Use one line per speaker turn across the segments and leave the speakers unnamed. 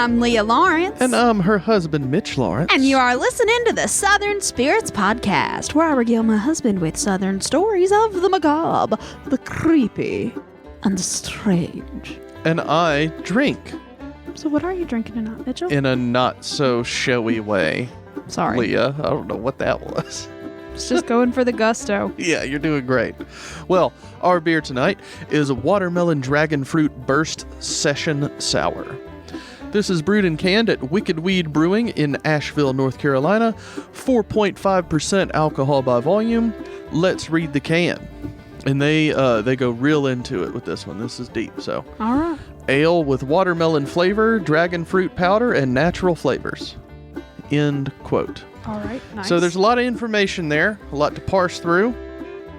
I'm Leah Lawrence.
And I'm her husband, Mitch Lawrence.
And you are listening to the Southern Spirits Podcast, where I regale my husband with Southern stories of the macabre, the creepy, and the strange.
And I drink.
So what are you drinking tonight, Mitchell?
In a not-so-showy way.
Sorry.
Leah, I don't know what that was.
It's just going for the gusto.
Yeah, you're doing great. Well, our beer tonight is a Watermelon Dragonfruit Burst Session Sour. This is brewed and canned at Wicked Weed Brewing in Asheville, North Carolina. 4.5% alcohol by volume. Let's read the can. And they go real into it with this one. This is deep, so.
All right.
Ale with watermelon flavor, dragon fruit powder, and natural flavors. End quote.
All right, nice.
So there's a lot of information there, a lot to parse through.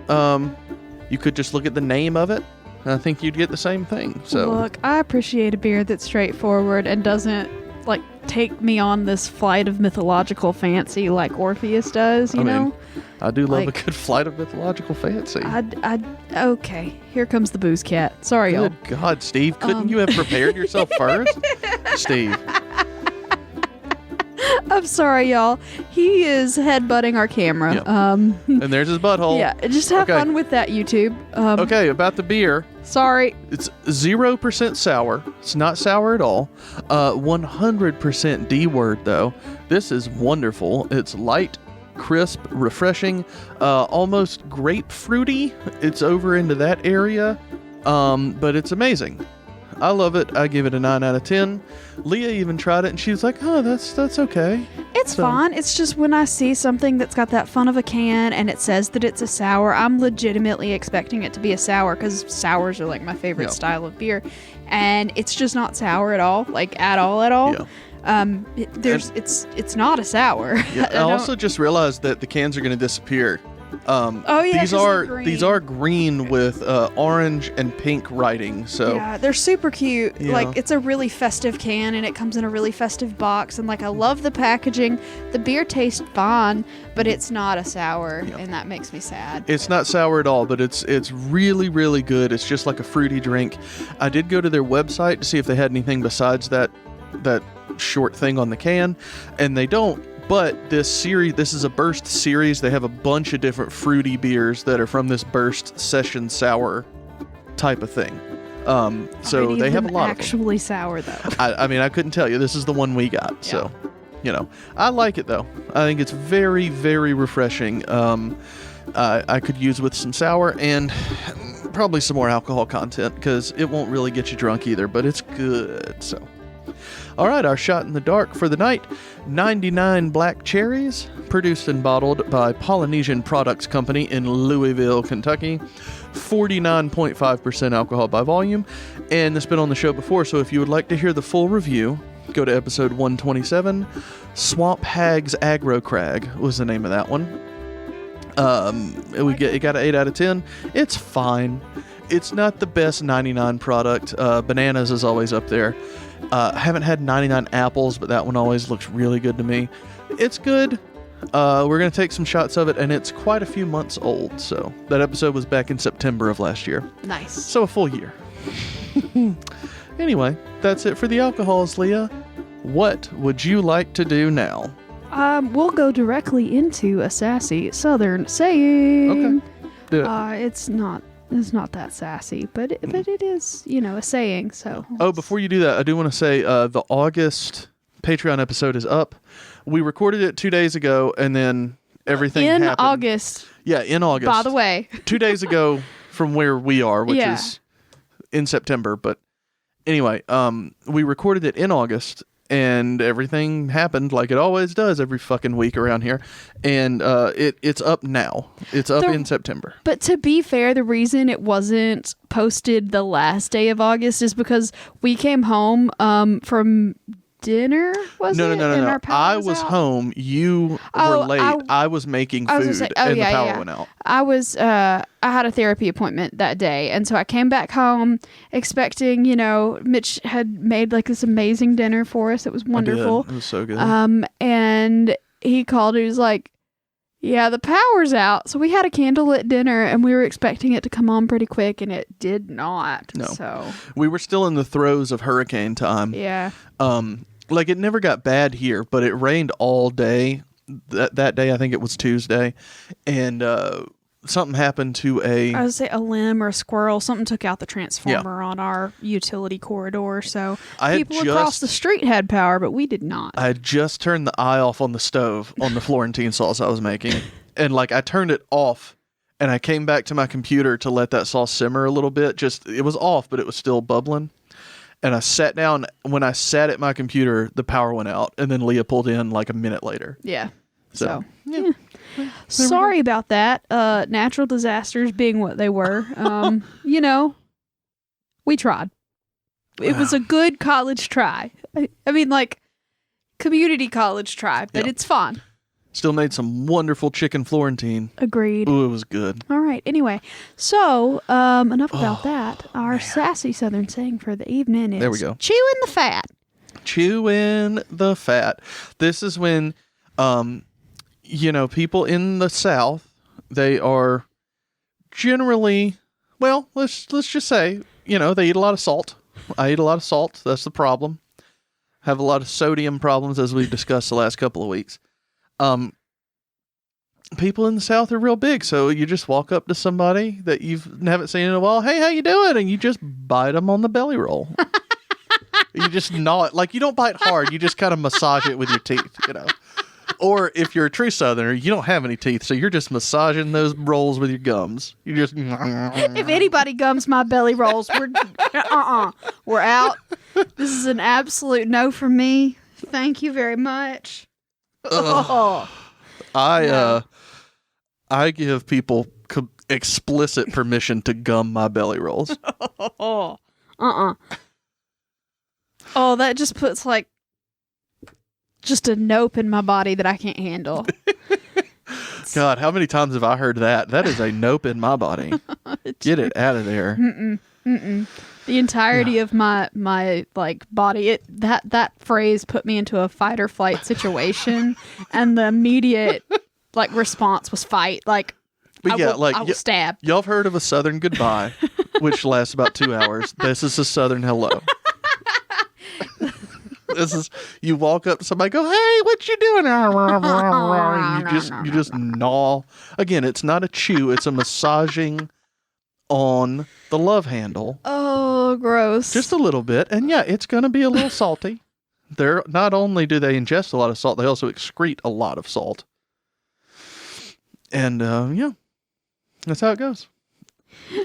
You could just look at the name of it, and I think you'd get the same thing. So
look, I appreciate a beer that's straightforward and doesn't like take me on this flight of mythological fancy like Orpheus does. You know,
I do love a good flight of mythological fancy.
Okay, here comes the booze cat. Sorry, y'all.
Good God, Steve, couldn't you have prepared yourself first, Steve?
I'm sorry, y'all. He is headbutting our camera.
Yep. And there's his butthole.
Yeah, just have fun with that, YouTube.
Okay, about the beer.
Sorry.
It's 0% sour. It's not sour at all. 100% D word, though. This is wonderful. It's light, crisp, refreshing, almost grapefruity. It's over into that area, but it's amazing. I love it. I give it a 9 out of 10. Leah even tried it, and she was like, oh, that's okay.
It's fine. It's just when I see something that's got that fun of a can and it says that it's a sour, I'm legitimately expecting it to be a sour because sours are like my favorite style of beer. And it's just not sour at all, like at all. Yeah. It's not a sour.
Yeah, I also just realized that the cans are going to disappear. These are green with orange and pink writing. So
yeah, they're super cute. Yeah. Like it's a really festive can, and it comes in a really festive box. And like I love the packaging. The beer tastes fine, but it's not a sour, and that makes me sad.
It's not sour at all, but it's really really good. It's just like a fruity drink. I did go to their website to see if they had anything besides that short thing on the can, and they don't. But this is a Burst series. They have a bunch of different fruity beers that are from this Burst Session Sour type of thing. So they have a lot of them.
Actually sour, though.
I couldn't tell you. This is the one we got. Yeah. So, I like it, though. I think it's very, very refreshing. I could use with some sour and probably some more alcohol content because it won't really get you drunk either, but it's good, so... All right, our shot in the dark for the night, 99 Black Cherries, produced and bottled by Polynesian Products Company in Louisville, Kentucky, 49.5% alcohol by volume, and it's been on the show before, so if you would like to hear the full review, go to episode 127. Swamp Hags Aggro Crag was the name of that one. It got an 8 out of 10. It's fine. It's not the best 99 product. Bananas is always up there. I haven't had 99 apples, but that one always looks really good to me. It's good. We're going to take some shots of it, and it's quite a few months old. So that episode was back in September of last year.
Nice.
So a full year. Anyway, that's it for the alcohols, Leah. What would you like to do now?
We'll go directly into a sassy Southern saying.
Okay. Do it.
It's not that sassy, but it is, a saying, so.
Oh, before you do that, I do want to say the August Patreon episode is up. We recorded it 2 days ago, and then everything happened.
In August.
Yeah, in August.
By the way.
2 days ago from where we are, which is in September. But anyway, we recorded it in August, and everything happened like it always does every fucking week around here. And it's up now. It's up in September.
But to be fair, the reason it wasn't posted the last day of August is because we came home from dinner,
No. I was home. You were late. I was making food, and the power went out.
I had a therapy appointment that day, and so I came back home expecting, Mitch had made like this amazing dinner for us. It was wonderful.
It was so good.
And he called. He was like, yeah, the power's out. So we had a candlelit dinner, and we were expecting it to come on pretty quick, and it did not.
No.
So
we were still in the throes of hurricane time.
Yeah.
like it never got bad here, but it rained all day. That day, I think it was Tuesday, and something happened to
I would say a limb or a squirrel. Something took out the transformer on our utility corridor. So people across the street had power, but we did not.
I had just turned the eye off on the stove on the Florentine sauce I was making, and like I turned it off, and I came back to my computer to let that sauce simmer a little bit. It was off, but it was still bubbling. And I sat down. When I sat at my computer, the power went out, and then Leah pulled in like a minute later.
Yeah.
So
yeah. Sorry about that. Natural disasters being what they were. We tried. It was a good college try. I mean, like, community college try, but it's fun.
Still made some wonderful chicken Florentine.
Agreed.
Ooh, it was good.
All right. Anyway, so enough about that. Our sassy Southern saying for the evening is,
there we go.
Chewing the fat.
Chewing the fat. This is when, people in the South, they are generally, well, let's just say, they eat a lot of salt. I eat a lot of salt. That's the problem. Have a lot of sodium problems, as we've discussed the last couple of weeks. People in the South are real big, so you just walk up to somebody that you haven't seen in a while. Hey, how you doing? And you just bite them on the belly roll. You just gnaw it. Like, you don't bite hard. You just kind of massage it with your teeth, Or if you're a true Southerner, you don't have any teeth, so you're just massaging those rolls with your gums. You just...
If anybody gums my belly rolls, we're out. This is an absolute no from me. Thank you very much.
I give people explicit permission to gum my belly rolls.
Oh, that just puts like just a nope in my body that I can't handle.
God, how many times have I heard that? That is a nope in my body. Get it out of there.
The entirety of my like body, that phrase put me into a fight or flight situation, and the immediate like response was fight. Like,
but
I will stab.
Y'all have heard of a Southern goodbye, which lasts about 2 hours. This is a Southern hello. This is, you walk up to somebody, go, hey, what you doing? You just gnaw. Again, it's not a chew, it's a massaging on the love handle.
Oh, gross.
Just a little bit. And yeah, it's going to be a little salty. Not only do they ingest a lot of salt, they also excrete a lot of salt. And that's how it goes.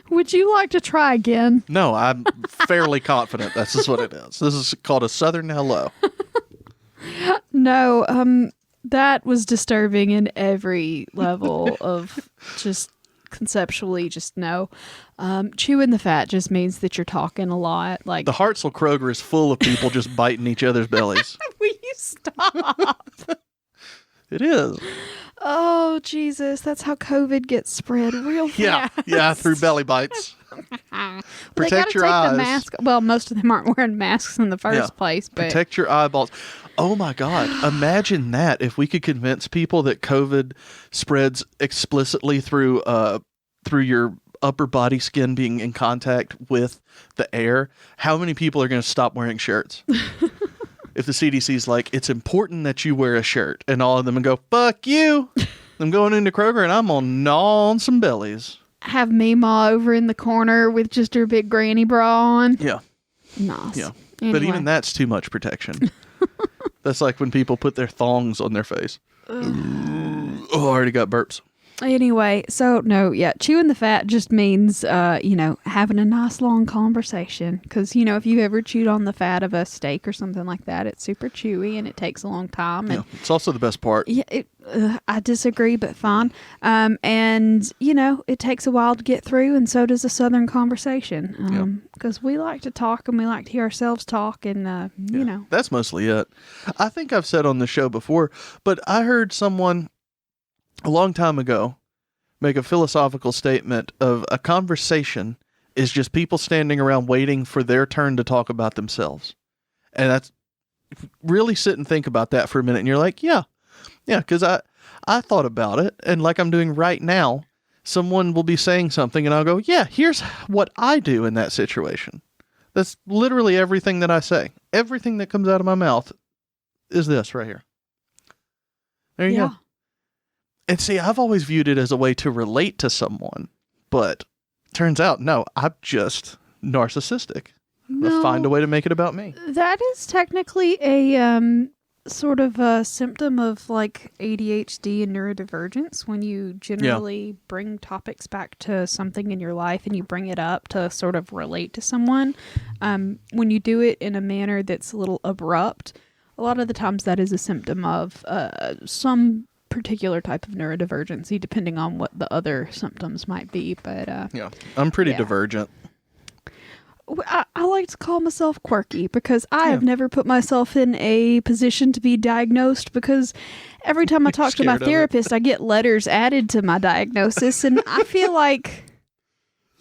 Would you like to try again?
No, I'm fairly confident this is what it is. This is called a Southern hello.
No, that was disturbing in every level of just conceptually, just no. Chewing the fat just means that you're talking a lot. Like,
the Hartselle Kroger is full of people just biting each other's bellies.
Will you stop?
It is.
Oh, Jesus. That's how COVID gets spread real fast.
Yeah, through belly bites. Protect your eyes.
The mask. Well, most of them aren't wearing masks in the first place. But
protect your eyeballs. Oh, my God. Imagine that if we could convince people that COVID spreads explicitly through your upper body skin being in contact with the air. How many people are going to stop wearing shirts? If the CDC's like, it's important that you wear a shirt, and all of them go, fuck you. I'm going into Kroger and I'm going to gnaw on some bellies.
Have Meemaw over in the corner with just her big granny bra on.
Yeah.
Nice.
Yeah.
Anyway.
But even that's too much protection. That's like when people put their thongs on their face. Oh, I already got burps.
Anyway, so no, yeah, chewing the fat just means, having a nice long conversation. Because, if you've ever chewed on the fat of a steak or something like that, it's super chewy and it takes a long time. And
it's also the best part.
Yeah, I disagree, but fine. It takes a while to get through, and so does a Southern conversation. Because we like to talk and we like to hear ourselves talk, and,
That's mostly it. I think I've said on the show before, but I heard someone a long time ago make a philosophical statement of a conversation is just people standing around waiting for their turn to talk about themselves. And that's, really sit and think about that for a minute, and you're like, yeah, because I thought about it, and like I'm doing right now, someone will be saying something and I'll go, yeah, here's what I do in that situation. That's literally everything that I say. Everything that comes out of my mouth is this right here. There you
Yeah.
go. And see, I've always viewed it as a way to relate to someone, but turns out, no, I'm just narcissistic.
No,
I find a way to make it about me.
that is technically a sort of a symptom of like ADHD and neurodivergence when you generally bring topics back to something in your life and you bring it up to sort of relate to someone. When you do it in a manner that's a little abrupt, a lot of the times that is a symptom of some particular type of neurodivergency, depending on what the other symptoms might be. But
Yeah, I'm pretty
yeah.
divergent.
I like to call myself quirky because I have never put myself in a position to be diagnosed, because every time I talk to my
Scared of it.
therapist, I get letters added to my diagnosis, and I feel like,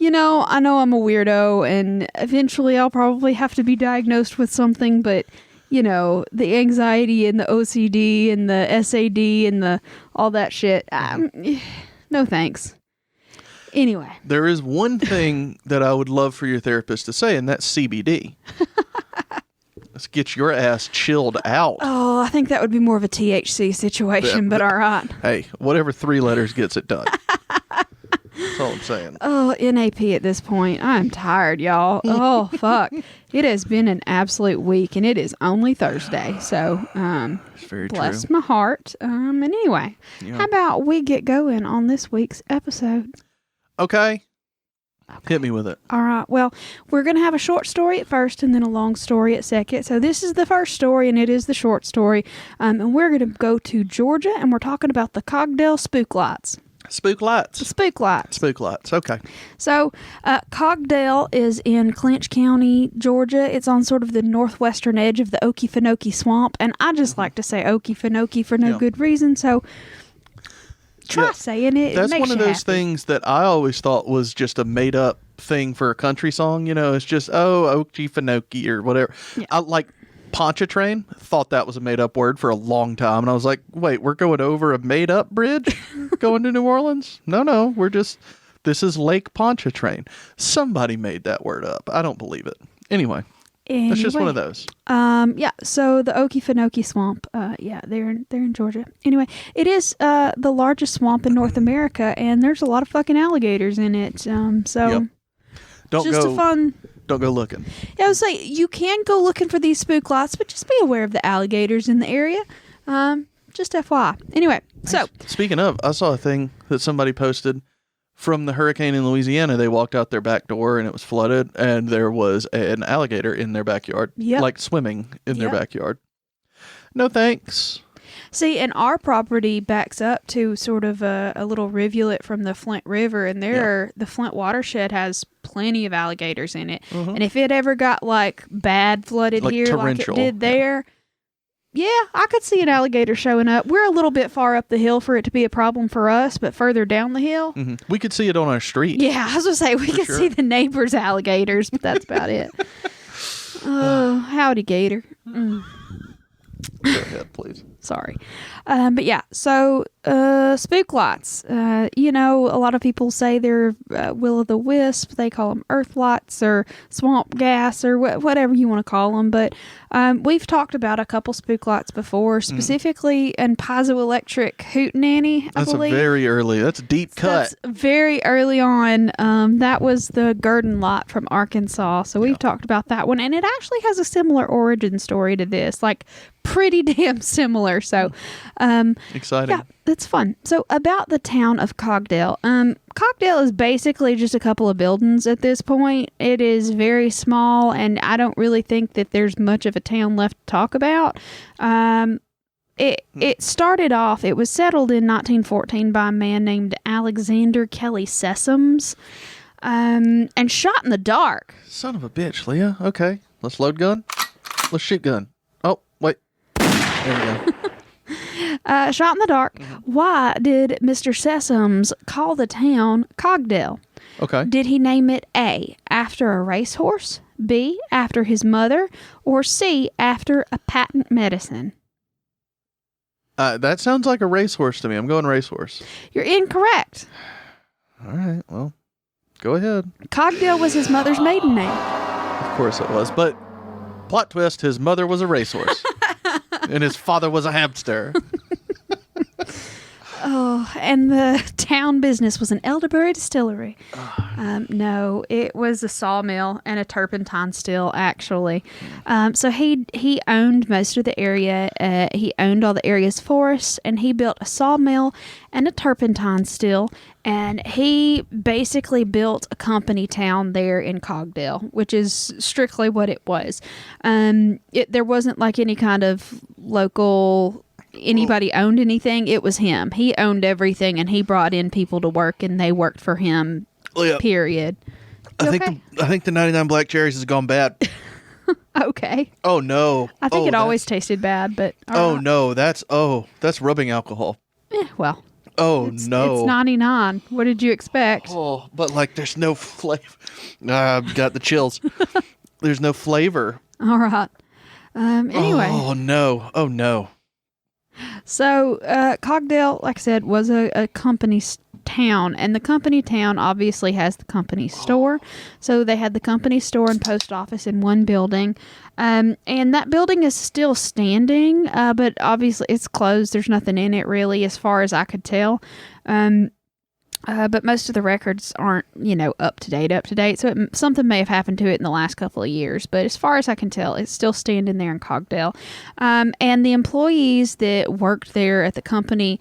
I know I'm a weirdo and eventually I'll probably have to be diagnosed with something, but the anxiety and the OCD and the SAD and the all that shit, no thanks. Anyway.
There is one thing that I would love for your therapist to say, and that's CBD. Let's get your ass chilled out.
Oh, I think that would be more of a THC situation, but all right.
Hey, whatever 3 letters gets it done. That's all I'm saying.
Oh, NAP at this point. I'm tired, y'all. Oh, fuck. It has been an absolute week, and it is only Thursday. So,
It's very
bless
true.
my heart. And anyway, how about we get going on this week's episode?
Okay. Hit me with it.
All right. Well, we're going to have a short story at first and then a long story at second. So this is the first story, and it is the short story. And we're going to go to Georgia, and we're talking about the Cogdell Spook Lights.
Spook lights.
Spook Lights.
Spook lights. Okay.
So, Cogdell is in Clinch County, Georgia. It's on sort of the northwestern edge of the Okefenokee Swamp. And I just like to say Okefenokee for no good reason. So, try saying it.
That's
it makes
one of
you
those
happy.
things that I always thought was just a made up thing for a country song. It's just, Okefenokee or whatever.
Yeah.
I like Pontchartrain. Thought that was a made up word for a long time. And I was like, wait, we're going over a made up bridge going to New Orleans? No, this is Lake Pontchartrain. Somebody made that word up. I don't believe it. Anyway. That's just one of those.
Yeah. So the Okefenokee Swamp, they're in Georgia. Anyway, it is the largest swamp in North America, and there's a lot of fucking alligators in it.
Don't go looking.
Yeah, I would say you can go looking for these spook lights, but just be aware of the alligators in the area. Just FYI. Anyway, so
speaking of, I saw a thing that somebody posted. From the hurricane in Louisiana, they walked out their back door and it was flooded, and there was an alligator in their backyard, like swimming in their backyard. No thanks.
See, and our property backs up to sort of a little rivulet from the Flint River, and the Flint watershed has plenty of alligators in it.
Mm-hmm.
And if it ever got like bad flooded
Like
here,
torrential.
like it did there, I could see an alligator showing up. We're a little bit far up the hill for it to be a problem for us, but further down the hill,
we could see it on our street.
yeah, I was gonna say we could
sure.
see the neighbors' alligators, but that's about it. Oh, howdy, gator.
Go ahead, please.
Sorry. But yeah, so spook lights. A lot of people say they're will-o'-the-wisp. They call them earth lights or swamp gas or whatever you want to call them. But we've talked about a couple spook lights before, specifically in piezoelectric hootenanny, I believe.
That's deep cut.
That's very early on. That was the Gurdon light from Arkansas. So we've talked about that one. And it actually has a similar origin story to this. Like, pretty damn similar. So,
Exciting.
yeah, it's fun. So about the town of Cogdell. Cogdell is basically just a couple of buildings at this point. It is very small, and I don't really think that there's much of a town left to talk about. It started off, it was settled in 1914 by a man named Alexander Kelly Sessoms, and shot in the dark.
Son of a bitch, Leah. Okay, let's load gun. Let's shoot gun. Oh, wait. There we go.
Shot in the dark. Why did Mr. Sessoms call the town Cogdell?
Okay.
Did he name it A, after a racehorse, B, after his mother, or C, after a patent medicine?
That sounds like a racehorse to me. I'm going racehorse.
You're incorrect.
All right, well, go ahead.
Cogdell was his mother's maiden name.
Of course it was, but plot twist, his mother was a racehorse. and his father was a hamster.
Oh, and the town business was an elderberry distillery. No, it was a sawmill and a turpentine still, actually. So he owned most of the area. He owned all the area's forests, and he built a sawmill and a turpentine still. And he basically built a company town there in Cogdale, which is strictly what it was. There wasn't like any kind of local... anybody owned anything. It was him. He owned everything, and he brought in people to work, and they worked for him. Period.
I think the 99 Black Cherries has gone bad.
Okay.
Oh no.
I think it always tasted bad, but
no, that's rubbing alcohol.
Well.
No.
It's 99. What did you expect?
Oh, but like there's no flavor. I've got the chills. There's no flavor.
All right. Anyway.
Oh no.
So, Cogdale, like I said, was a company town, and the company town obviously has the company store. So they had the company store and post office in one building, and that building is still standing, but obviously it's closed. There's nothing in it really, as far as I could tell. But most of the records aren't, up to date. So something may have happened to it in the last couple of years. But as far as I can tell, it's still standing there in Cogdale. And the employees that worked there at the company,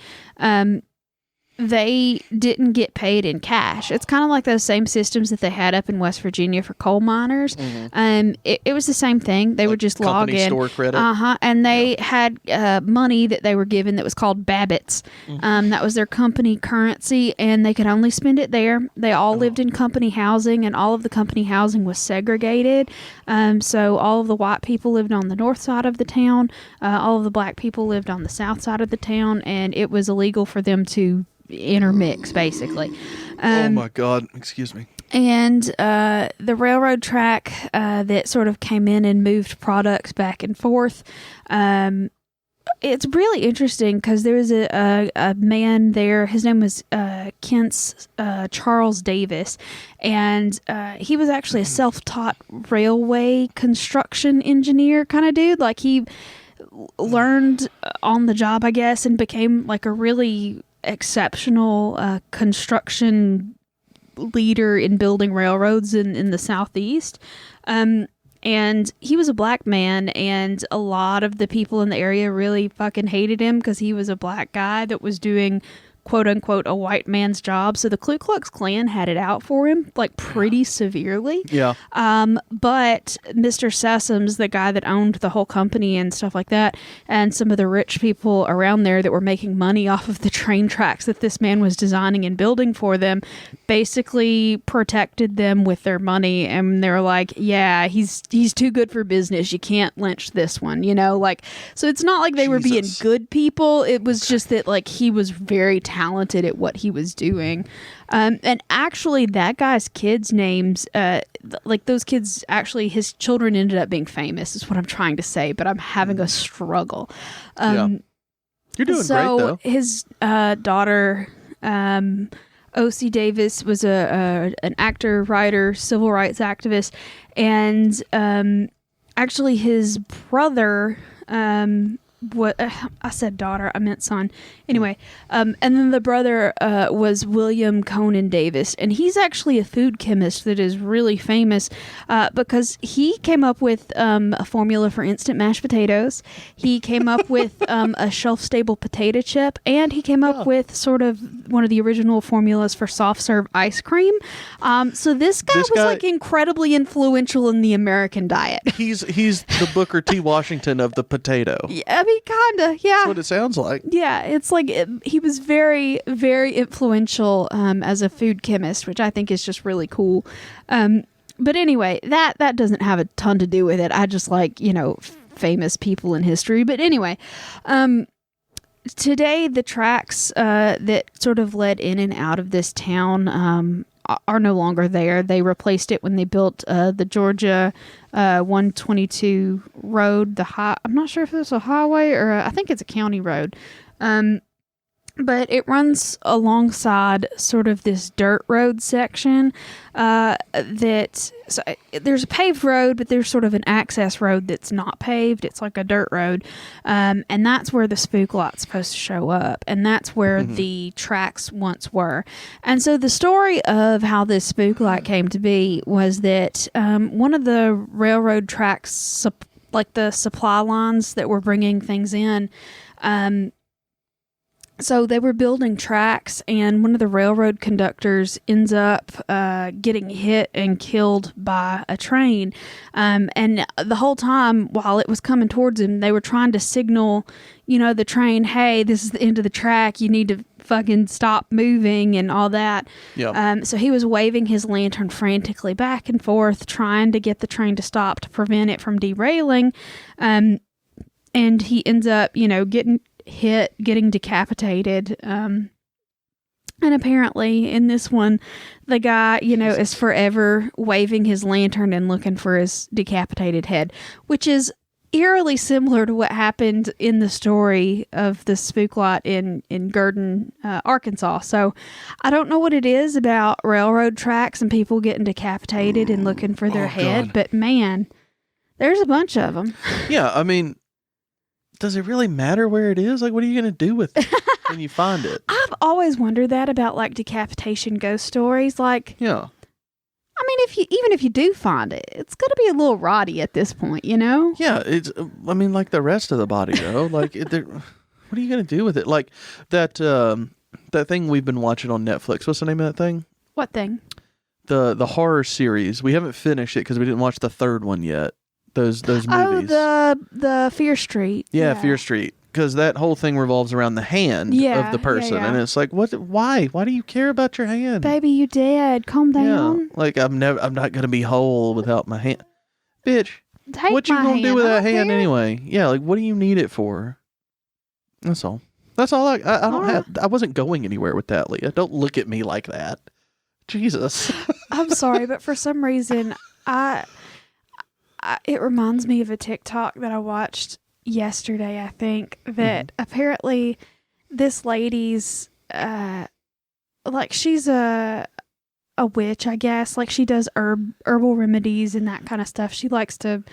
they didn't get paid in cash. It's kind of like those same systems that they had up in West Virginia for coal miners. Mm-hmm. It was the same thing. They would just log in. Store credit. And they had money that they were given that was called Babbitts. Mm-hmm. That was their company currency, and they could only spend it there. They all lived in company housing, and all of the company housing was segregated. So all of the white people lived on the north side of the town. All of the black people lived on the south side of the town, and it was illegal for them to intermix, basically.
Oh my God, excuse me.
And the railroad track that sort of came in and moved products back and forth, it's really interesting because there was a man there. His name was Kent's Charles Davis, and he was actually a self-taught railway construction engineer kind of dude. Like, he learned on the job, I guess, and became like a really exceptional construction leader in building railroads in the Southeast. And he was a black man, and a lot of the people in the area really fucking hated him because he was a black guy that was doing, quote unquote, a white man's job. So the Ku Klux Klan had it out for him, like, pretty severely.
Yeah.
But Mr. Sessoms, the guy that owned the whole company and stuff like that, and some of the rich people around there that were making money off of the train tracks that this man was designing and building for them, basically protected them with their money. And they were like, yeah, he's too good for business. You can't lynch this one, like, so it's not like they were being good people. It was just that, like, he was very talented at what he was doing. And actually that guy's kids' names, like, those kids, actually his children ended up being famous, is what I'm trying to say, but I'm having a struggle.
Yeah. You're doing great, though.
His daughter, O.C. Davis, was an actor, writer, civil rights activist, and actually his brother, I said daughter, I meant son. Anyway, and then the brother was William Conan Davis, and he's actually a food chemist that is really famous because he came up with a formula for instant mashed potatoes. He came up with a shelf-stable potato chip, and he came up with sort of one of the original formulas for soft-serve ice cream. So this guy was like incredibly influential in the American diet.
He's the Booker T. Washington of the potato.
Yeah, I mean, kinda, yeah.
That's what it sounds like.
Yeah, it's like he was very, very influential as a food chemist, which I think is just really cool. But anyway, that doesn't have a ton to do with it. I just like, famous people in history. But anyway, today the tracks that sort of led in and out of this town are no longer there. They replaced it when they built the Georgia 122 road. I'm not sure if it's a highway or I think it's a county road. But it runs alongside sort of this dirt road section there's a paved road, but there's sort of an access road that's not paved. It's like a dirt road. And that's where the spook lot's supposed to show up. And that's where the tracks once were. And so the story of how this spook lot came to be was that one of the railroad tracks, like the supply lines that were bringing things in, so they were building tracks, and one of the railroad conductors ends up getting hit and killed by a train. And the whole time while it was coming towards him, they were trying to signal, the train, hey, this is the end of the track. You need to fucking stop moving and all that.
Yeah.
So he was waving his lantern frantically back and forth, trying to get the train to stop to prevent it from derailing. And he ends up, getting hit, getting decapitated. And apparently in this one, the guy, is forever waving his lantern and looking for his decapitated head, which is eerily similar to what happened in the story of the spook lot in Gurdon, Arkansas. So I don't know what it is about railroad tracks and people getting decapitated and looking for their head,
God.
but man, there's a bunch of them.
Yeah, I mean, does it really matter where it is? Like, what are you going to do with it when you find it?
I've always wondered that about like decapitation ghost stories. Like,
yeah.
I mean, even if you do find it, it's going to be a little rotty at this point,
Yeah, it's. I mean, like the rest of the body, though. Like, what are you going to do with it? Like that thing we've been watching on Netflix. What's the name of that thing?
What thing?
The horror series. We haven't finished it because we didn't watch the third one yet. Those movies.
Oh, the Fear Street.
Yeah, Fear Street. Because that whole thing revolves around the hand of the person, and it's like, what? Why? Why do you care about your hand?
Baby, you dead. Calm down.
Yeah, like I'm not gonna be whole without my hand, bitch.
Take
what you
my
gonna
hand.
do with that hand
care.
anyway? Yeah, like what do you need it for? That's all. That's all. I don't have. I wasn't going anywhere with that, Leah. Don't look at me like that. Jesus.
I'm sorry, but for some reason, it reminds me of a TikTok that I watched yesterday, I think, that apparently this lady's like she's a witch, I guess. Like she does herbal remedies and that kind of stuff. She likes to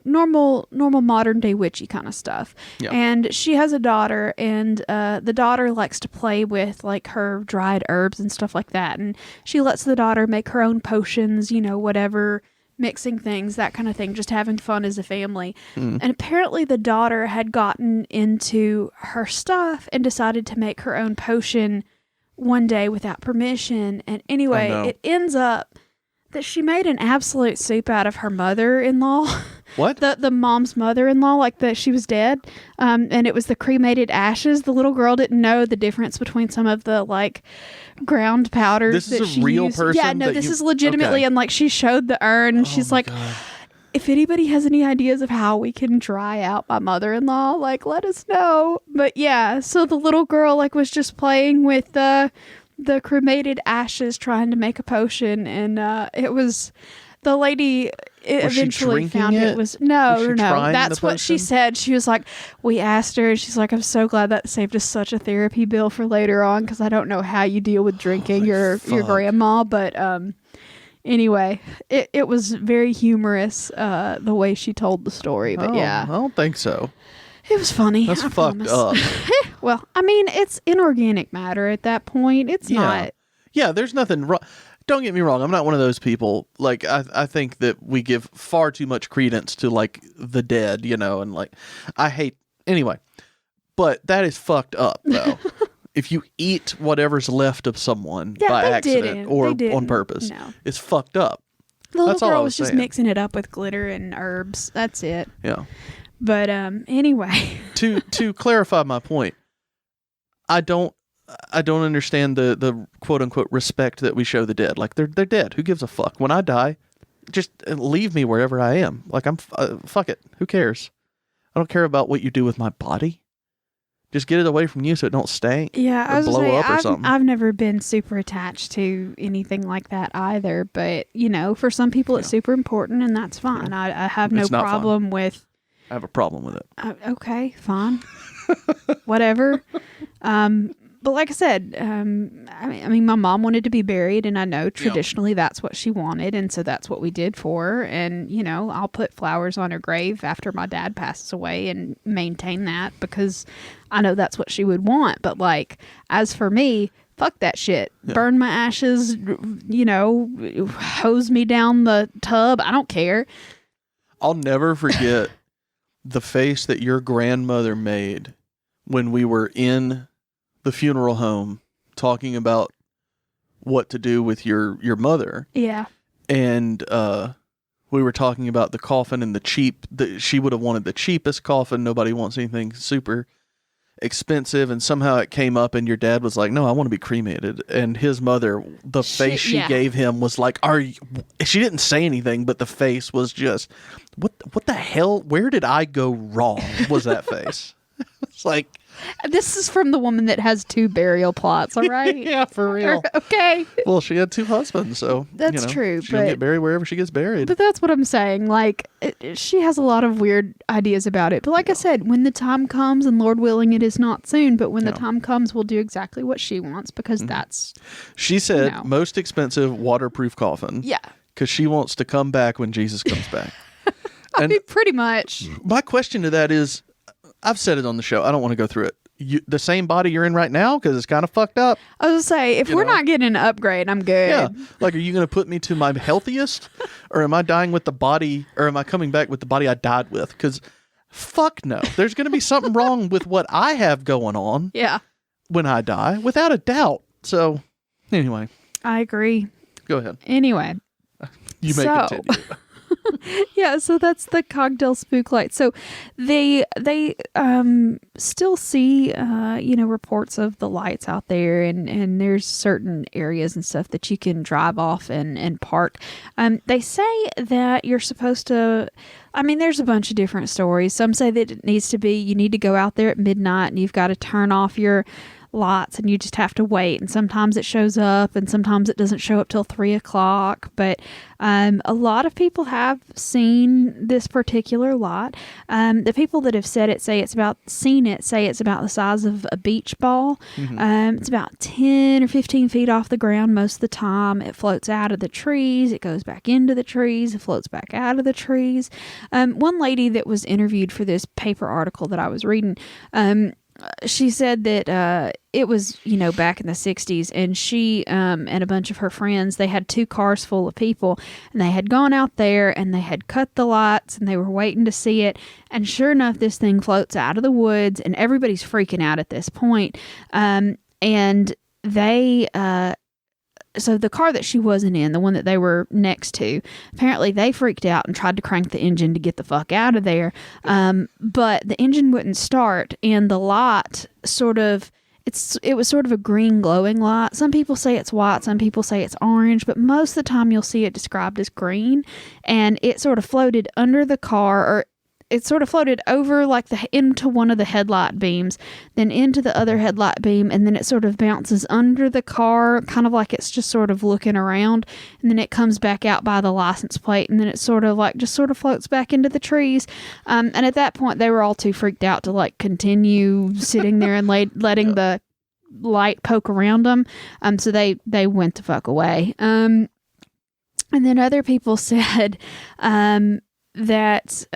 normal modern day witchy kind of stuff.
Yeah.
And she has a daughter, and the daughter likes to play with like her dried herbs and stuff like that. And she lets the daughter make her own potions, whatever, mixing things, that kind of thing, just having fun as a family. And apparently the daughter had gotten into her stuff and decided to make her own potion one day without permission. And anyway, it ends up that she made an absolute soup out of her mother-in-law.
What?
The mom's mother-in-law, like that she was dead. And it was the cremated ashes. The little girl didn't know the difference between some of the like ground powders.
This is a real
used.
person.
Yeah, no, this is legitimately.
Okay.
And like she showed the urn, and she's like,
God.
if anybody has any ideas of how we can dry out my mother-in-law, like let us know. But yeah, so the little girl like was just playing with the cremated ashes, trying to make a potion, and it was the lady eventually found it was no. That's what she said. She was like, we asked her, and she's like, I'm so glad that saved us such a therapy bill for later on, because I don't know how you deal with drinking your grandma, but anyway, it was very humorous the way she told the story. But yeah,
I don't think so.
It was funny.
That's fucked
promise.
up.
Well, I mean, it's inorganic matter at that point. It's not.
Yeah, there's nothing wrong. Don't get me wrong. I'm not one of those people. Like, I think that we give far too much credence to, like, the dead, and, like, I hate... Anyway. But that is fucked up, though. If you eat whatever's left of someone by accident or on purpose, it's fucked up.
The little
That's all I
girl
was
was just
saying.
mixing it up with glitter and herbs. That's it.
Yeah.
But anyway.
To clarify my point, I don't understand the quote unquote respect that we show the dead. Like they're dead. Who gives a fuck? When I die, just leave me wherever I am. Like I'm fuck it. Who cares? I don't care about what you do with my body. Just get it away from you so it don't stank.
Yeah, I was
blow
saying,
up or something.
I've never been super attached to anything like that either. But for some people it's super important, and that's fine. I have no problem with.
I have a problem with it.
Okay, fine. whatever. But like I said, I mean, my mom wanted to be buried, and I know traditionally that's what she wanted, and so that's what we did for her. And, you know, I'll put flowers on her grave after my dad passes away and maintain that because I know that's what she would want. But, like, as for me, fuck that shit. Yeah. Burn my ashes, you know, hose me down the tub. I don't care.
I'll never forget the face that your grandmother made when we were in the funeral home talking about what to do with your mother.
Yeah.
And we were talking about the coffin and she would have wanted the cheapest coffin. Nobody wants anything super expensive. And somehow it came up and your dad was like, no, I want to be cremated. And his mother, the face she gave him was like, she didn't say anything, but the face was just, what the hell? Where did I go wrong? Was that face? It's like,
this is from the woman that has 2 burial plots, all right?
Yeah, for real.
Okay.
Well, she had 2 husbands, so
that's true.
She'll get buried wherever she gets buried.
But that's what I'm saying. Like, she has a lot of weird ideas about it. But like I said, when the time comes, and Lord willing, it is not soon, but when the time comes, we'll do exactly what she wants because that's...
She said most expensive waterproof coffin.
Yeah.
Because she wants to come back when Jesus comes back.
I mean, pretty much.
My question to that is, I've said it on the show. I don't want to go through it. The same body you're in right now because it's kind of fucked up.
I was going to say, if we're not getting an upgrade, I'm good.
Yeah. Like, are you going to put me to my healthiest? Or am I dying with the body? Or am I coming back with the body I died with? Because fuck no. There's going to be something wrong with what I have going on.
Yeah.
When I die, without a doubt. So, anyway.
I agree.
Go ahead.
Anyway.
You may continue.
Yeah, so that's the Cogdell spook light. So they still see reports of the lights out there, and there's certain areas and stuff that you can drive off and park. They say that you're supposed to, I mean, there's a bunch of different stories. Some say that it needs to be, you need to go out there at midnight and you've got to turn off your lights and you just have to wait, and sometimes it shows up and sometimes it doesn't show up till 3:00. But a lot of people have seen this particular light. The people that have said it say it's about the size of a beach ball. Mm-hmm. It's about 10 or 15 feet off the ground most of the time. It floats out of the trees, it goes back into the trees, it floats back out of the trees. One lady that was interviewed for this paper article that I was reading, she said that it was, back in the 60s, and she and a bunch of her friends, they had 2 cars full of people, and they had gone out there and they had cut the lights and they were waiting to see it. And sure enough, this thing floats out of the woods and everybody's freaking out at this point. And they... So the car that she wasn't in, the one that they were next to, apparently they freaked out and tried to crank the engine to get the fuck out of there. But the engine wouldn't start, and the light it was sort of a green glowing light. Some people say it's white, some people say it's orange, but most of the time you'll see it described as green. And it sort of floated under the car, or it sort of floated over into one of the headlight beams, then into the other headlight beam, and then it sort of bounces under the car, kind of like it's just sort of looking around, and then it comes back out by the license plate, and then it sort of floats back into the trees. And at that point, they were all too freaked out to continue sitting there and letting the light poke around them. So they went the fuck away. And then other people said, that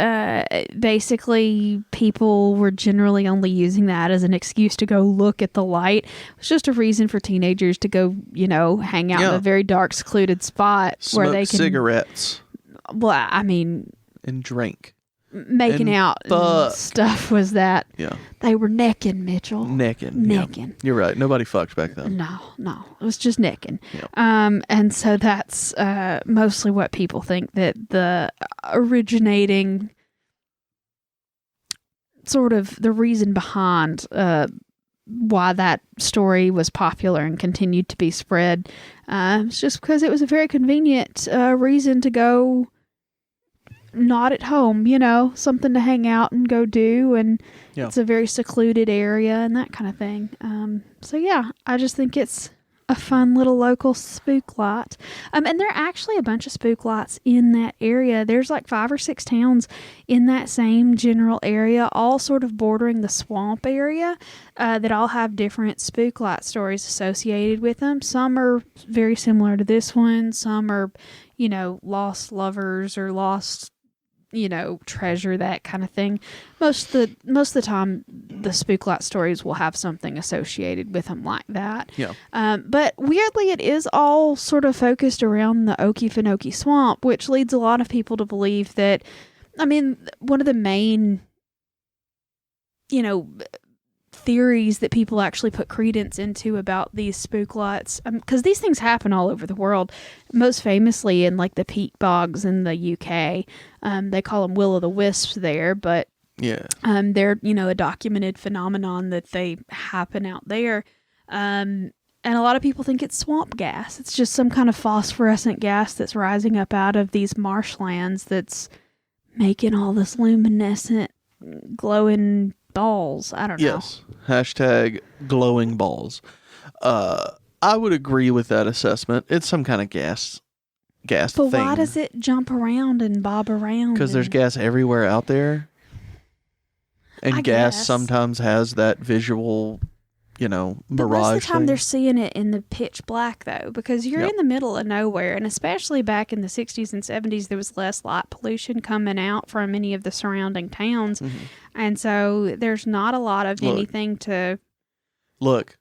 basically people were generally only using that as an excuse to go look at the light. It was just a reason for teenagers to go, hang out in a very dark, secluded spot where they can...
cigarettes.
Well, I mean...
And drink.
Making out and stuff was that.
Yeah.
They were necking, Mitchell.
Necking. Yeah. You're right. Nobody fucked back then.
No. It was just necking.
Yep.
And so that's mostly what people think, that the originating sort of the reason behind why that story was popular and continued to be spread. It's just because it was a very convenient reason to go not at home, something to hang out and go do, and it's a very secluded area and that kind of thing. So yeah, I just think it's a fun little local spook lot. And there are actually a bunch of spook lots in that area. There's like 5 or 6 towns in that same general area, all sort of bordering the swamp area, that all have different spook lot stories associated with them. Some are very similar to this one. Some are, lost lovers or lost, treasure, that kind of thing. Most of the time, the spook lot stories will have something associated with them like that.
Yeah.
But weirdly, it is all sort of focused around the Okefenokee Swamp, which leads a lot of people to believe that, one of the main, theories that people actually put credence into about these spook lots, because these things happen all over the world, most famously in like the peat bogs in the UK. They call them will-o'-the-wisps there, but
yeah,
they're a documented phenomenon that they happen out there. And a lot of people think it's swamp gas. It's just some kind of phosphorescent gas that's rising up out of these marshlands that's making all this luminescent glowing balls. I don't know.
Yes. Hashtag glowing balls. I would agree with that assessment. It's some kind of gas
but
thing.
Why does it jump around and bob around?
Because there's gas everywhere out there. And
I
gas
guess.
sometimes has that visual, mirage
But most of the time
thing.
they're seeing it in the pitch black, though, because you're in the middle of nowhere. And especially back in the 60s and 70s, there was less light pollution coming out from any of the surrounding towns.
Mm-hmm.
And so there's not a lot of anything to...
Look,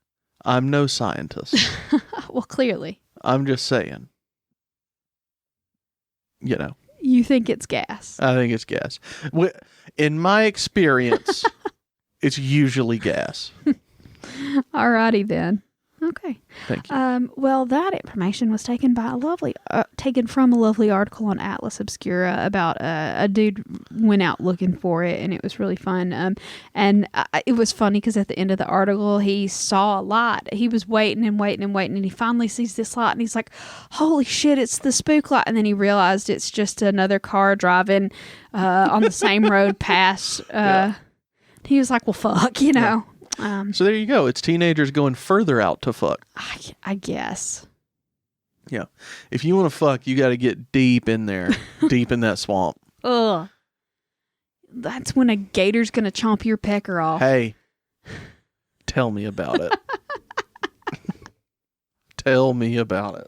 I'm no scientist.
Well, clearly.
I'm just saying.
You think it's gas.
I think it's gas. In my experience, it's usually gas.
Alrighty then. Okay.
Thank you.
Well, that information was taken from a lovely article on Atlas Obscura about a dude went out looking for it, and it was really fun. And it was funny because at the end of the article, he saw a light. He was waiting and waiting and waiting, and he finally sees this light, and he's like, "Holy shit! It's the spook light!" And then he realized it's just another car driving on the same road past. He was like, "Well, fuck,"
Yeah. So there you go. It's teenagers going further out to fuck.
I guess.
Yeah. If you want to fuck, you got to get deep in there, deep in that swamp.
Ugh. That's when a gator's going to chomp your pecker off.
Hey, tell me about it. Tell me about it.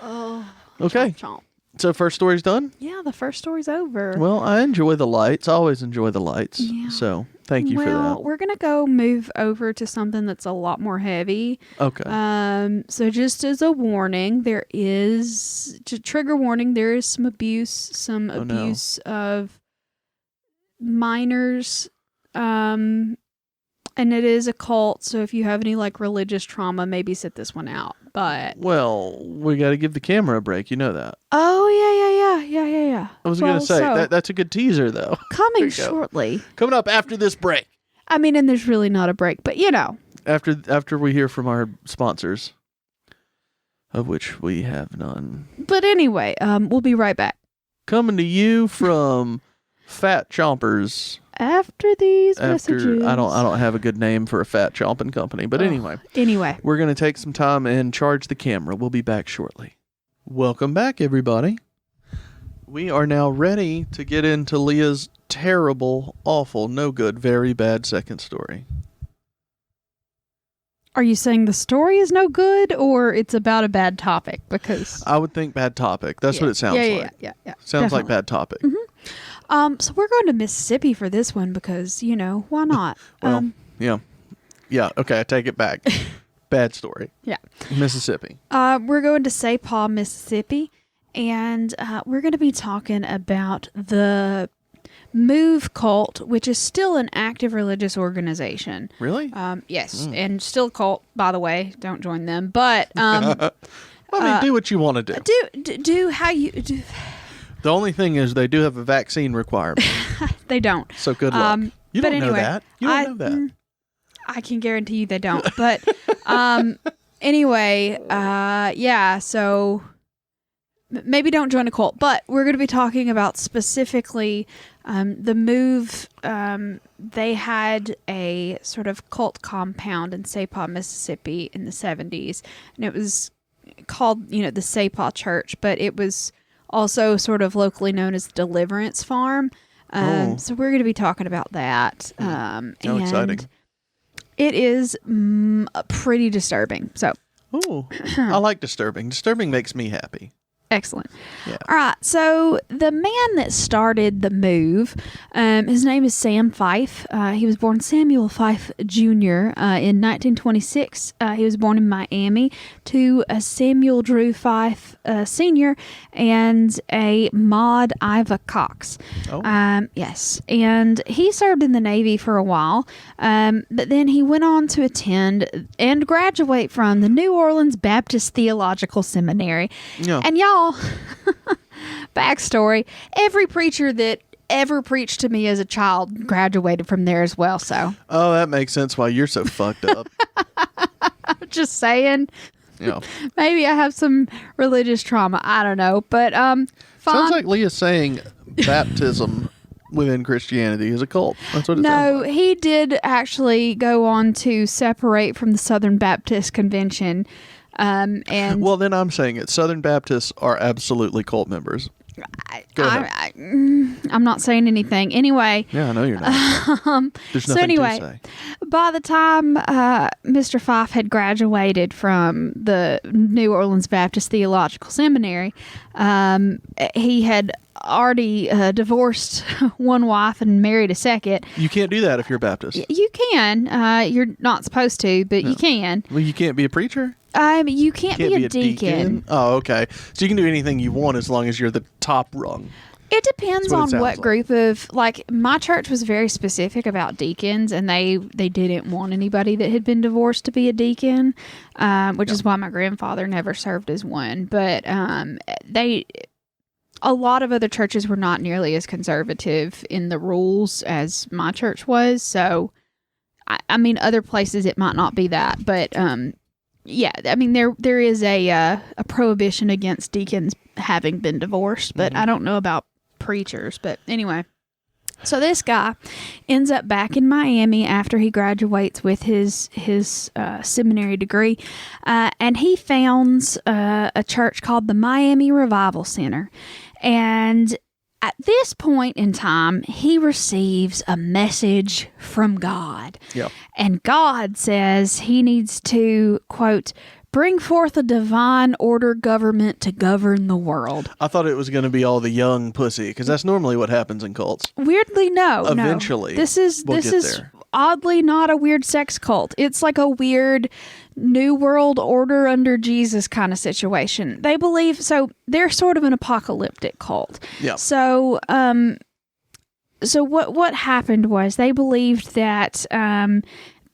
Oh.
Okay.
Chomp, chomp.
So first story's done?
Yeah, the first story's over.
Well, I enjoy the lights. I always enjoy the lights.
Yeah.
So thank you for that.
We're going to go move over to something that's a lot more heavy.
Okay.
So just as a warning, there is, trigger warning, there is some abuse, of minors. And it is a cult, so if you have any religious trauma, maybe sit this one out. But
we got to give the camera a break. You know that.
Oh yeah.
I was going to say that's a good teaser, though.
Coming shortly.
Coming up after this break.
And there's really not a break, but
After we hear from our sponsors, of which we have none.
But anyway, we'll be right back.
Coming to you from Fat Chompers.
After these messages.
I don't have a good name for a fat chomping company, but anyway. We're going to take some time and charge the camera. We'll be back shortly. Welcome back, everybody. We are now ready to get into Leah's terrible, awful, no good, very bad second story.
Are you saying the story is no good, or it's about a bad topic? Because
I would think bad topic. That's what it sounds like.
Yeah.
Sounds
definitely.
like bad topic.
Mm-hmm. So we're going to Mississippi for this one because, why not?
Well, yeah. Yeah, okay, I take it back. Bad story.
Yeah.
Mississippi.
We're going to St. Paul, Mississippi, and we're going to be talking about the Move cult, which is still an active religious organization.
Really?
Yes, and still a cult, by the way. Don't join them. But
do what you want to do.
Do how you do.
The only thing is they do have a vaccine requirement.
They don't.
So good luck. You don't know that. You don't know that.
I can guarantee you they don't. But anyway, so maybe don't join a cult, but we're going to be talking about specifically the move. They had a sort of cult compound in Sapah, Mississippi in the 70s, and it was called, the Sapah Church, but it was also sort of locally known as Deliverance Farm. So we're going to be talking about that.
How exciting.
It is pretty disturbing. So,
I like disturbing. Disturbing makes me happy.
Excellent.
Yeah.
All right. So the man that started the move, his name is Sam Fife. He was born Samuel Fife Jr. In 1926. He was born in Miami to a Samuel Drew Fife Sr. and a Maud Iva Cox. Yes. And he served in the Navy for a while, but then he went on to attend and graduate from the New Orleans Baptist Theological Seminary.
Yeah.
And y'all, backstory, every preacher that ever preached to me as a child graduated from there as well. So
that makes sense why you're so fucked up.
Just saying.
Yeah.
Maybe I have some religious trauma. I don't know. But
Sounds like Leah's saying baptism within Christianity is a cult. That's what it sounds like.
No, he did actually go on to separate from the Southern Baptist Convention. And
well, then I'm saying it. Southern Baptists are absolutely cult members. Go ahead.
I'm not saying anything. Anyway.
Yeah, I know you're not. There's nothing to say.
By the time Mr. Fife had graduated from the New Orleans Baptist Theological Seminary, he had already divorced one wife and married a second.
You can't do that if you're Baptist.
You can. You're not supposed to, but you can.
Well, you can't be a preacher?
You can't be a deacon.
Oh, okay. So you can do anything you want as long as you're the top rung.
It depends on what group of, like, my church was very specific about deacons, and they didn't want anybody that had been divorced to be a deacon, which is why my grandfather never served as one. But a lot of other churches were not nearly as conservative in the rules as my church was. So, I mean, other places it might not be that, but yeah, I mean, there is a prohibition against deacons having been divorced, but I don't know about preachers. But anyway, so this guy ends up back in Miami after he graduates with his seminary degree, and he founds a church called the Miami Revival Center. And at this point in time, he receives a message from God.
Yep.
And God says he needs to, quote, bring forth a divine order government to govern the world.
I thought it was going to be all the young pussy, because that's normally what happens in cults.
Weirdly, no.
Eventually,
This is
there.
Oddly not a weird sex cult. It's like a weird New World Order under Jesus kind of situation. They believe, so they're sort of an apocalyptic cult.
Yeah.
So, so what happened was they believed that,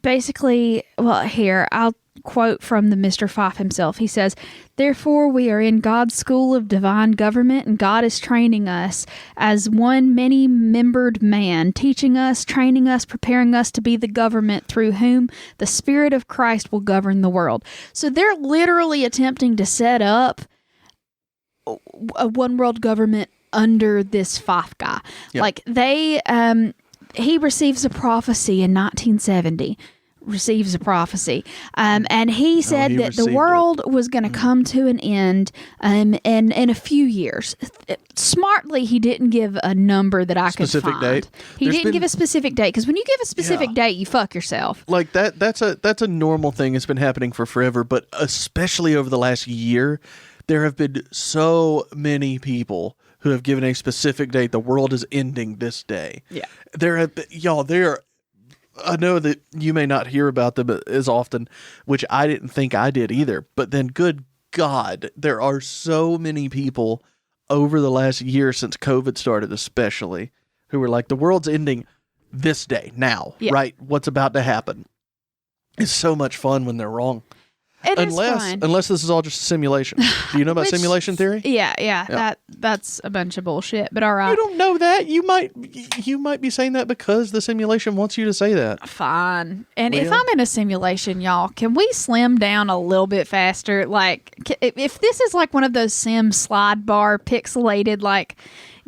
basically, well, here, I'll quote from the Mr. Fife himself. He says, "Therefore, we are in God's school of divine government, and God is training us as one many-membered man, teaching us, training us, preparing us to be the government through whom the Spirit of Christ will govern the world." So they're literally attempting to set up a one-world government under this Fife guy.
Yep.
Like he receives a prophecy in 1970. Receives a prophecy. And he said that the world was going to come to an end in a few years. Smartly, he didn't give a number that I could find.
Specific date?
He didn't give a specific date, because when you give a specific date, you fuck yourself.
Like that's a normal thing. It's been happening for forever, but especially over the last year, there have been so many people who have given a specific date. The world is ending this day.
Yeah.
There have been, I know that you may not hear about them as often, which I didn't think I did either. But then, good God, there are so many people over the last year since COVID started, especially, who were like, the world's ending this day, now, right? What's about to happen? It's so much fun when they're wrong.
It is fun.
Unless this is all just a simulation. Do you know about simulation theory?
Yeah. That's a bunch of bullshit. But all right.
You don't know that. You might be saying that because the simulation wants you to say that.
Fine. And if I'm in a simulation, y'all, can we slim down a little bit faster? Like, if this is like one of those sim slide bar pixelated, like,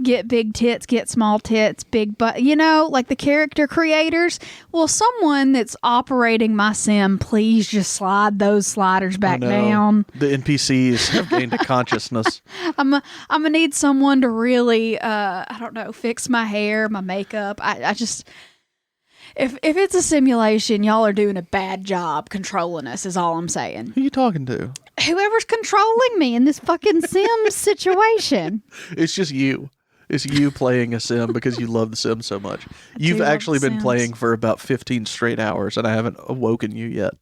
get big tits, get small tits, big butt, like the character creators. Well, someone that's operating my sim, please just slide those sliders back down.
The NPCs have gained a consciousness.
I'm gonna need someone to really, fix my hair, my makeup. I just, if it's a simulation, y'all are doing a bad job controlling us, is all I'm saying.
Who are you talking to?
Whoever's controlling me in this fucking sim situation.
It's just you. It's you playing a sim because you love the Sims so much. You've actually been playing for about 15 straight hours, and I haven't awoken you yet.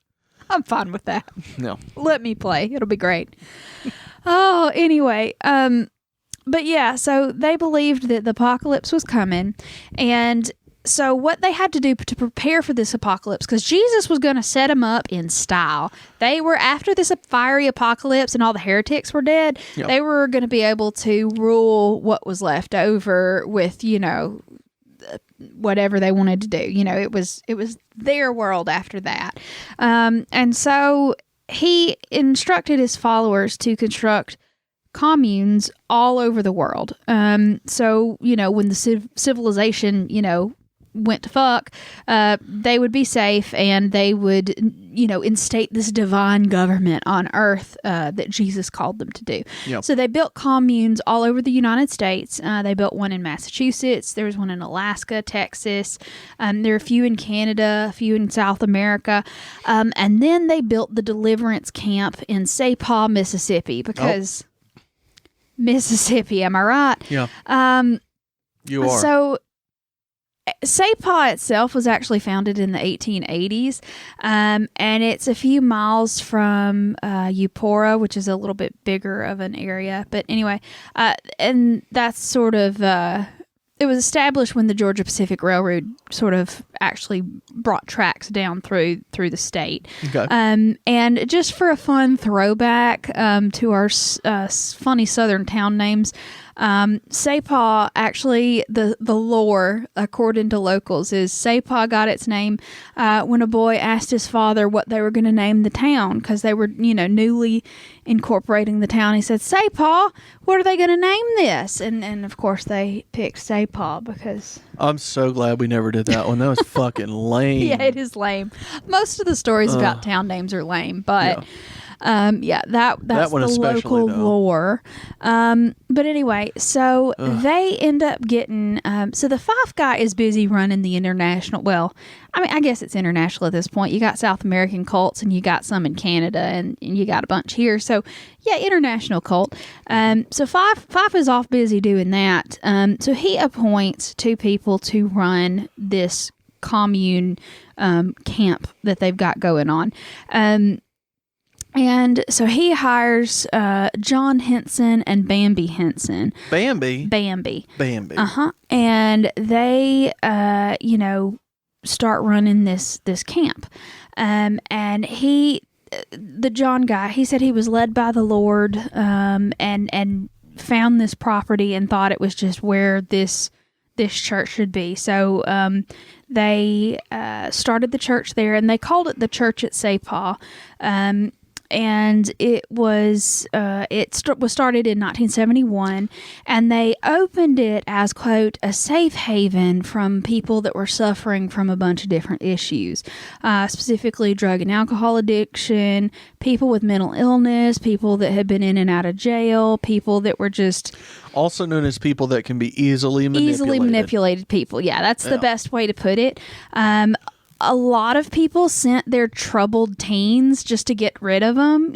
I'm fine with that.
No.
Let me play. It'll be great. Anyway. But yeah, so they believed that the apocalypse was coming, and so what they had to do to prepare for this apocalypse, because Jesus was going to set them up in style. They were, after this fiery apocalypse and all the heretics were dead, they were going to be able to rule what was left over with, whatever they wanted to do. It was their world after that. And so he instructed his followers to construct communes all over the world. So, when the civilization, went to fuck, they would be safe, and they would, instate this divine government on earth that Jesus called them to do. Yep. So they built communes all over the United States. They built one in Massachusetts. There was one in Alaska, Texas. There are a few in Canada, a few in South America. And then they built the Deliverance Camp in St. Paul, Mississippi, because Mississippi, am I right?
Yeah. You are.
So St. Paul itself was actually founded in the 1880s, and it's a few miles from Eupora, which is a little bit bigger of an area. But anyway, and that's sort of, it was established when the Georgia Pacific Railroad sort of actually brought tracks down through the state.
Okay.
And just for a fun throwback to our funny southern town names, St. Paul, actually, the lore, according to locals, is St. Paul got its name when a boy asked his father what they were going to name the town, because they were, newly incorporating the town. He said, St. Paul, what are they going to name this? And of course, they picked St. Paul because...
I'm so glad we never did that one. That was fucking lame.
Yeah, it is lame. Most of the stories about town names are lame, but... Yeah. That's that one, the local lore. But anyway, so they end up getting, so the Fife guy is busy running the international, well, I guess it's international at this point. You got South American cults, and you got some in Canada, and you got a bunch here. So yeah, international cult. So Fife is off busy doing that. So he appoints two people to run this commune camp that they've got going on. And so he hires John Henson and Bambi Henson.
Bambi?
Bambi.
Uh-huh.
And they, start running this camp. And the John guy, he said he was led by the Lord and found this property and thought it was just where this church should be. So they started the church there, and they called it the Church at St. Paul. And it was was started in 1971, and they opened it as, quote, a safe haven from people that were suffering from a bunch of different issues, specifically drug and alcohol addiction, people with mental illness, people that had been in and out of jail, people that were just...
Also known as people that can be easily manipulated.
Easily manipulated people, yeah, that's the best way to put it. A lot of people sent their troubled teens just to get rid of them,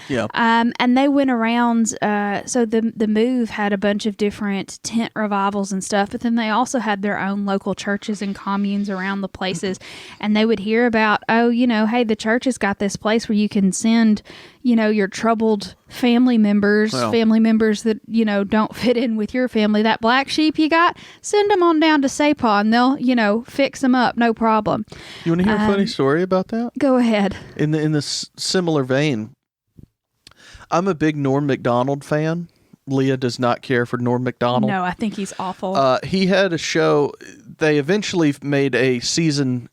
Yeah. And they went around. So the Move had a bunch of different tent revivals and stuff, but then they also had their own local churches and communes around the places. And they would hear about, hey, the church has got this place where you can send, your troubled family members, family members that, don't fit in with your family, that black sheep you got, send them on down to Sapah and they'll, fix them up. No problem.
You want to hear a funny story about that?
Go ahead.
In this similar vein, I'm a big Norm Macdonald fan. Leah does not care for Norm Macdonald.
No, I think he's awful.
He had a show. They eventually made a season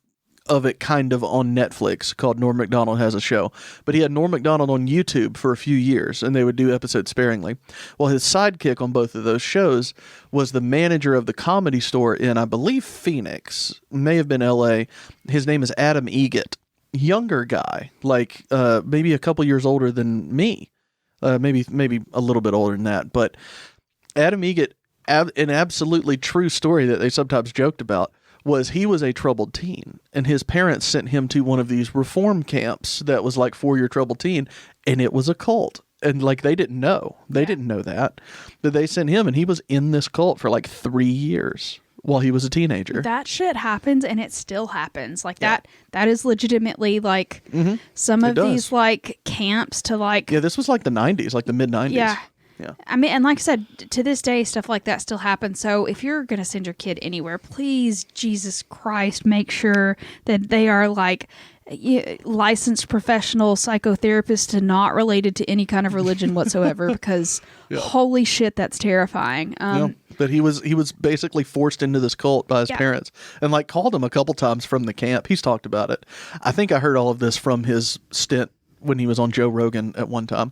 of it kind of on Netflix called Norm Macdonald Has a Show. But he had Norm Macdonald on YouTube for a few years, and they would do episodes sparingly. Well, his sidekick on both of those shows was the manager of the Comedy Store in, I believe, Phoenix. May have been L.A. His name is Adam Egget. Younger guy, like maybe a couple years older than me. Maybe a little bit older than that. But Adam Egget, an absolutely true story that they sometimes joked about, was he was a troubled teen, and his parents sent him to one of these reform camps that was like for your troubled teen, and it was a cult. And like they didn't know. They didn't know that. But they sent him, and he was in this cult for like 3 years while he was a teenager.
That shit happens, and it still happens. Like that is legitimately like some of these like camps to like...
Yeah, this was like the 90s, like the mid-90s.
Yeah. I mean, and like I said, to this day, stuff like that still happens. So if you're going to send your kid anywhere, please, Jesus Christ, make sure that they are like licensed professional psychotherapists and not related to any kind of religion whatsoever, because holy shit, that's terrifying.
But he was basically forced into this cult by his parents, and like called him a couple times from the camp. He's talked about it. I think I heard all of this from his stint when he was on Joe Rogan at one time.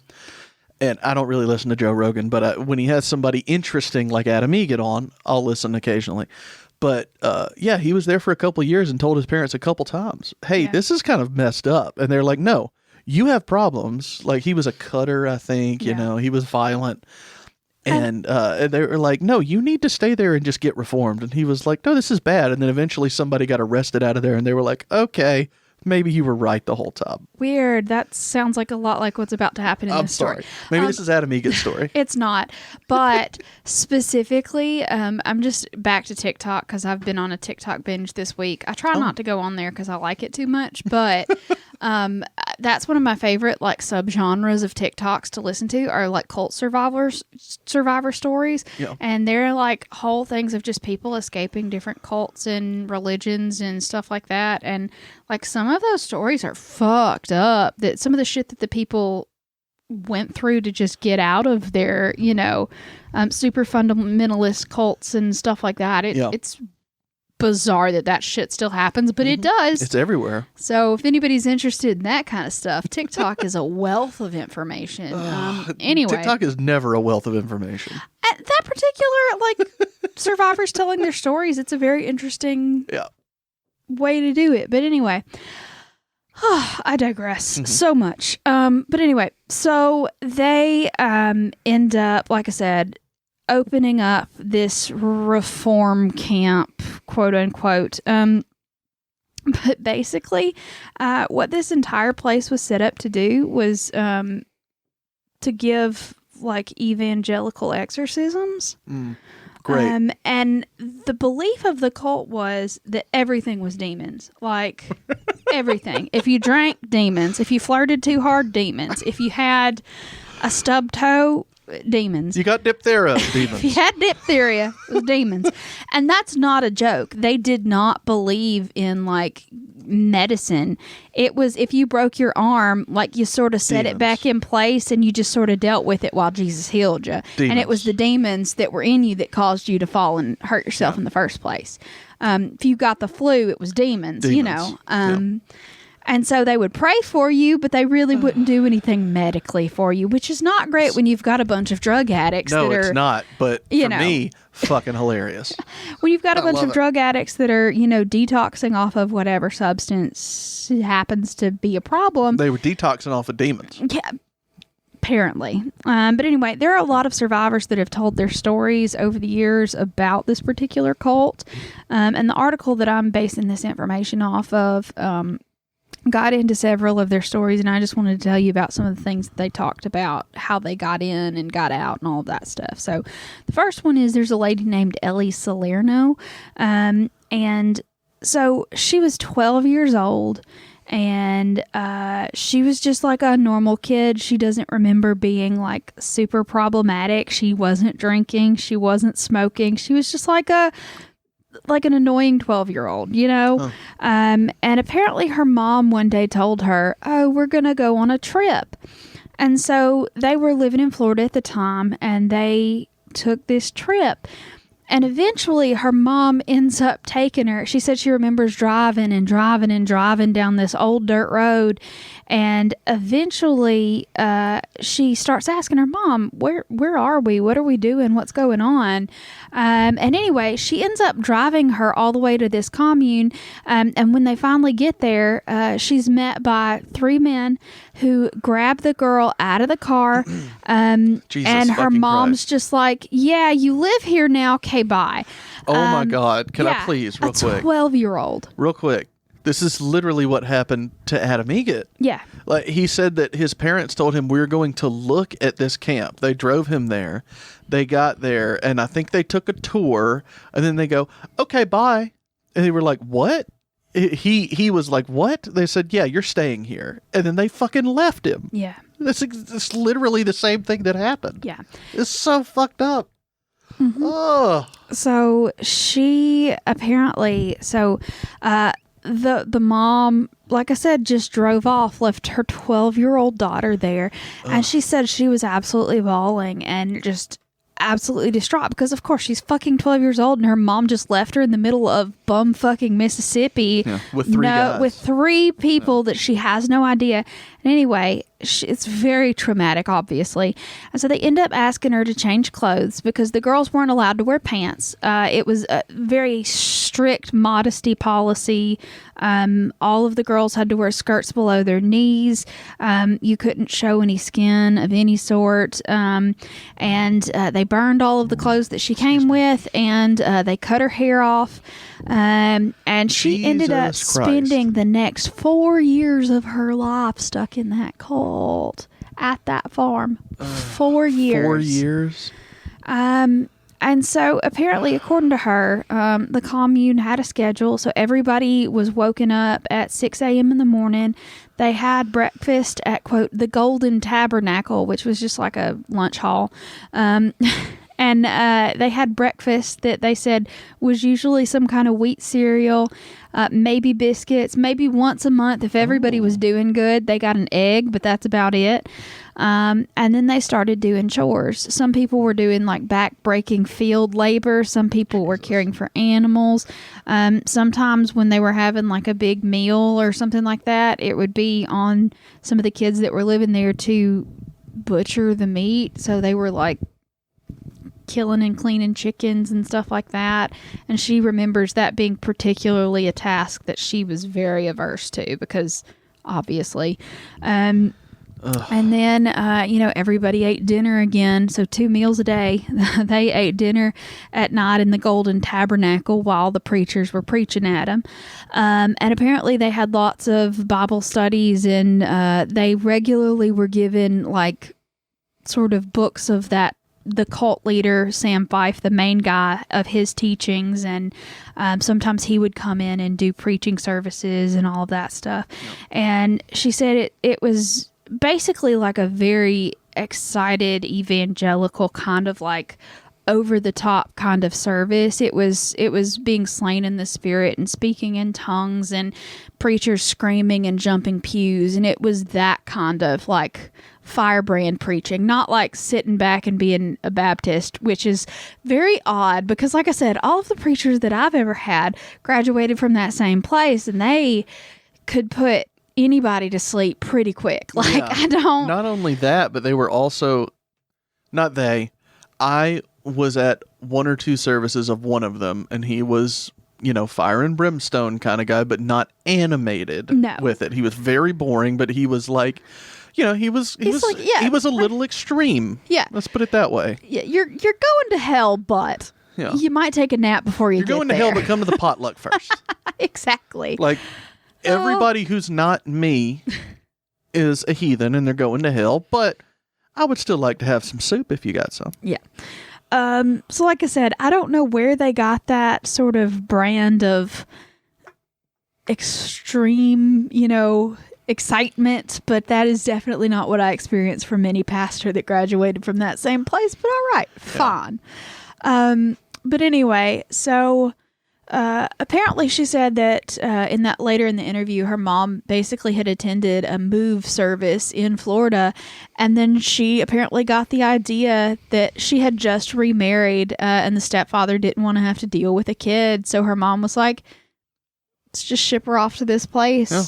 And I don't really listen to Joe Rogan, but when he has somebody interesting like Adam Egget on, I'll listen occasionally. But he was there for a couple of years and told his parents a couple times, hey, this is kind of messed up. And they're like, no, you have problems. Like he was a cutter, I think, he was violent. And they were like, no, you need to stay there and just get reformed. And he was like, no, this is bad. And then eventually somebody got arrested out of there, and they were like, okay, maybe you were right the whole time.
Weird. That sounds like a lot like what's about to happen in this story.
Maybe this is Adam Egget's story.
It's not. But specifically, I'm just back to TikTok because I've been on a TikTok binge this week. I try not to go on there because I like it too much, but that's one of my favorite like subgenres of TikToks to listen to are like cult survivor stories. Yeah. And they're like whole things of just people escaping different cults and religions and stuff like that. And like some of those stories are fucked up. That some of the shit that the people went through to just get out of their, super fundamentalist cults and stuff like that. It's bizarre that shit still happens, but it does.
It's everywhere.
So if anybody's interested in that kind of stuff, TikTok is a wealth of information. Anyway,
TikTok is never a wealth of information.
That particular like survivors telling their stories, it's a very interesting way to do it. But anyway, I digress so much. But anyway, so they end up, like I said, opening up this reform camp, quote unquote. But basically, what this entire place was set up to do was to give like evangelical exorcisms.
Great.
And the belief of the cult was that everything was demons. Like everything. If you drank, demons. If you flirted too hard, demons. If you had a stub toe, demons.
You got diphtheria, demons.
If you had diphtheria, it was demons. And that's not a joke. They did not believe in like medicine. It was if you broke your arm, like you sort of set it back in place and you just sort of dealt with it while Jesus healed you. Demons. And it was the demons that were in you that caused you to fall and hurt yourself in the first place. If you got the flu, it was demons. And so they would pray for you, but they really wouldn't do anything medically for you, which is not great when you've got a bunch of drug addicts.
No,
that are,
it's not. But for me, fucking hilarious.
When you've got a bunch of drug addicts that are, detoxing off of whatever substance happens to be a problem.
They were detoxing off of demons.
Yeah, apparently. But anyway, there are a lot of survivors that have told their stories over the years about this particular cult. And the article that I'm basing this information off of got into several of their stories, and I just wanted to tell you about some of the things that they talked about, how they got in and got out and all of that stuff. So the first one is there's a lady named Ellie Salerno, and so she was 12 years old, and she was just like a normal kid. She doesn't remember being like super problematic. She wasn't drinking. She wasn't smoking. She was just like an annoying 12-year-old, you know?
Huh.
And apparently her mom one day told her, "Oh, we're going to go on a trip." And so they were living in Florida at the time, and they took this trip. And eventually her mom ends up taking her. She said she remembers driving down this old dirt road. And eventually she starts asking her mom, where are we? What are we doing? What's going on? And anyway, she ends up driving her all the way to this commune. And when they finally get there, she's met by 3 men who grab the girl out of the car. And her mom's
Christ.
just like, "Yeah, you live here now. Okay, bye."
Oh my God. Can I
Yeah,
please, real
a
quick?
12-year-old.
Real quick. This is literally what happened to Adam Egget.
Yeah.
Like, he said that his parents told him, "We're going to look at this camp." They drove him there. They got there, and I think they took a tour, and then they go, "Okay, bye." And they were like, "What?" He was like, "What?" They said, "Yeah, you're staying here." And then they fucking left him.
Yeah.
That's literally the same thing that happened.
Yeah.
It's so fucked up.
Mm-hmm.
Oh.
So she apparently, the mom, like I said, just drove off, left her 12-year-old daughter there. And she said she was absolutely bawling and just absolutely distraught because, of course, she's fucking 12 years old and her mom just left her in the middle of bum fucking Mississippi.
Yeah, with 3 guys.
With 3 people that she has no idea. And anyway, it's very traumatic, obviously. And so they end up asking her to change clothes because the girls weren't allowed to wear pants. It was a very strict modesty policy. All of the girls had to wear skirts below their knees. You couldn't show any skin of any sort. And they burned all of the clothes that she came with, and they cut her hair off. And she ended up
Jesus Christ.
spending the next 4 years of her life stuck in that cult at that farm. 4 years.
4 years?
And so apparently, according to her, the commune had a schedule. So everybody was woken up at 6 a.m. in the morning. They had breakfast at, quote, the Golden Tabernacle, which was just like a lunch hall. And they had breakfast that they said was usually some kind of wheat cereal, maybe biscuits, maybe once a month. If everybody was doing good, they got an egg, but that's about it. And then they started doing chores. Some people were doing like back-breaking field labor. Some people were caring for animals. Sometimes when they were having like a big meal or something like that, it would be on some of the kids that were living there to butcher the meat. So they were like killing and cleaning chickens and stuff like that. And she remembers that being particularly a task that she was very averse to because obviously. And then, everybody ate dinner again. So 2 meals a day. They ate dinner at night in the Golden Tabernacle while the preachers were preaching at them. And apparently they had lots of Bible studies, and they regularly were given like sort of books of the cult leader, Sam Fife, the main guy, of his teachings. And sometimes he would come in and do preaching services and all of that stuff. Yep. And she said it was basically like a very excited evangelical kind of like over the top kind of service. It was being slain in the spirit and speaking in tongues and preachers screaming and jumping pews. And it was that kind of like firebrand preaching, not like sitting back and being a Baptist, which is very odd because, like I said, all of the preachers that I've ever had graduated from that same place, and they could put anybody to sleep pretty quick. Like, yeah. I don't...
Not only that, but they were also... Not they. I was at 1 or 2 services of one of them, and he was, fire and brimstone kind of guy, but not animated with it. He was very boring, but he was like... he was a little extreme.
Yeah.
Let's put it that way.
Yeah, you're going to hell, but you might take a nap before you're
going to hell, but come to the potluck first.
Exactly.
Like, everybody who's not me is a heathen and they're going to hell, but I would still like to have some soup if you got some.
Yeah. So like I said, I don't know where they got that sort of brand of extreme, excitement, but that is definitely not what I experienced from any pastor that graduated from that same place. But all right, fine. But anyway, so apparently she said that later in the interview, her mom basically had attended a move service in Florida, and then she apparently got the idea that she had just remarried, and the stepfather didn't want to have to deal with a kid, so her mom was like, let's just ship her off to this place.
Yeah.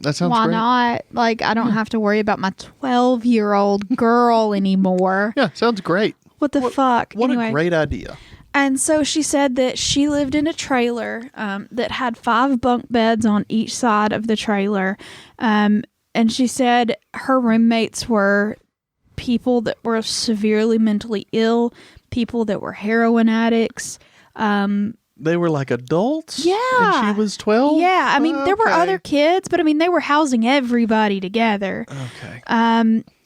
That sounds
Why
great.
not? Like, I don't have to worry about my 12-year-old girl anymore.
Yeah, sounds great.
What the fuck?
What
Anyway,
a great idea.
and so she said that she lived in a trailer that had 5 bunk beds on each side of the trailer. And she said her roommates were people that were severely mentally ill, people that were heroin addicts.
They were like adults?
Yeah.
And she was 12?
Yeah, I mean, there were other kids, but I mean, they were housing everybody together.
Okay.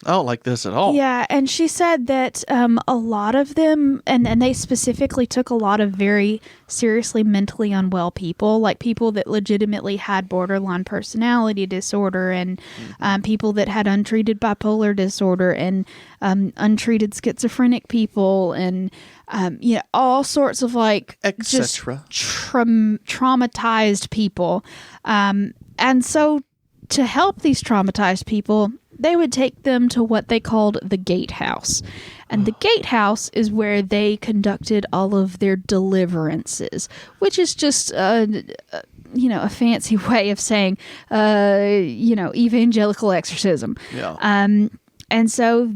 I don't like this at all.
Yeah, and she said that a lot of them, and they specifically took a lot of very seriously mentally unwell people, like people that legitimately had borderline personality disorder, and people that had untreated bipolar disorder, and untreated schizophrenic people, and all sorts of like just traumatized people. And so to help these traumatized people, they would take them to what they called the gatehouse. And the gatehouse is where they conducted all of their deliverances, which is just, a fancy way of saying, evangelical exorcism.
Yeah.
And so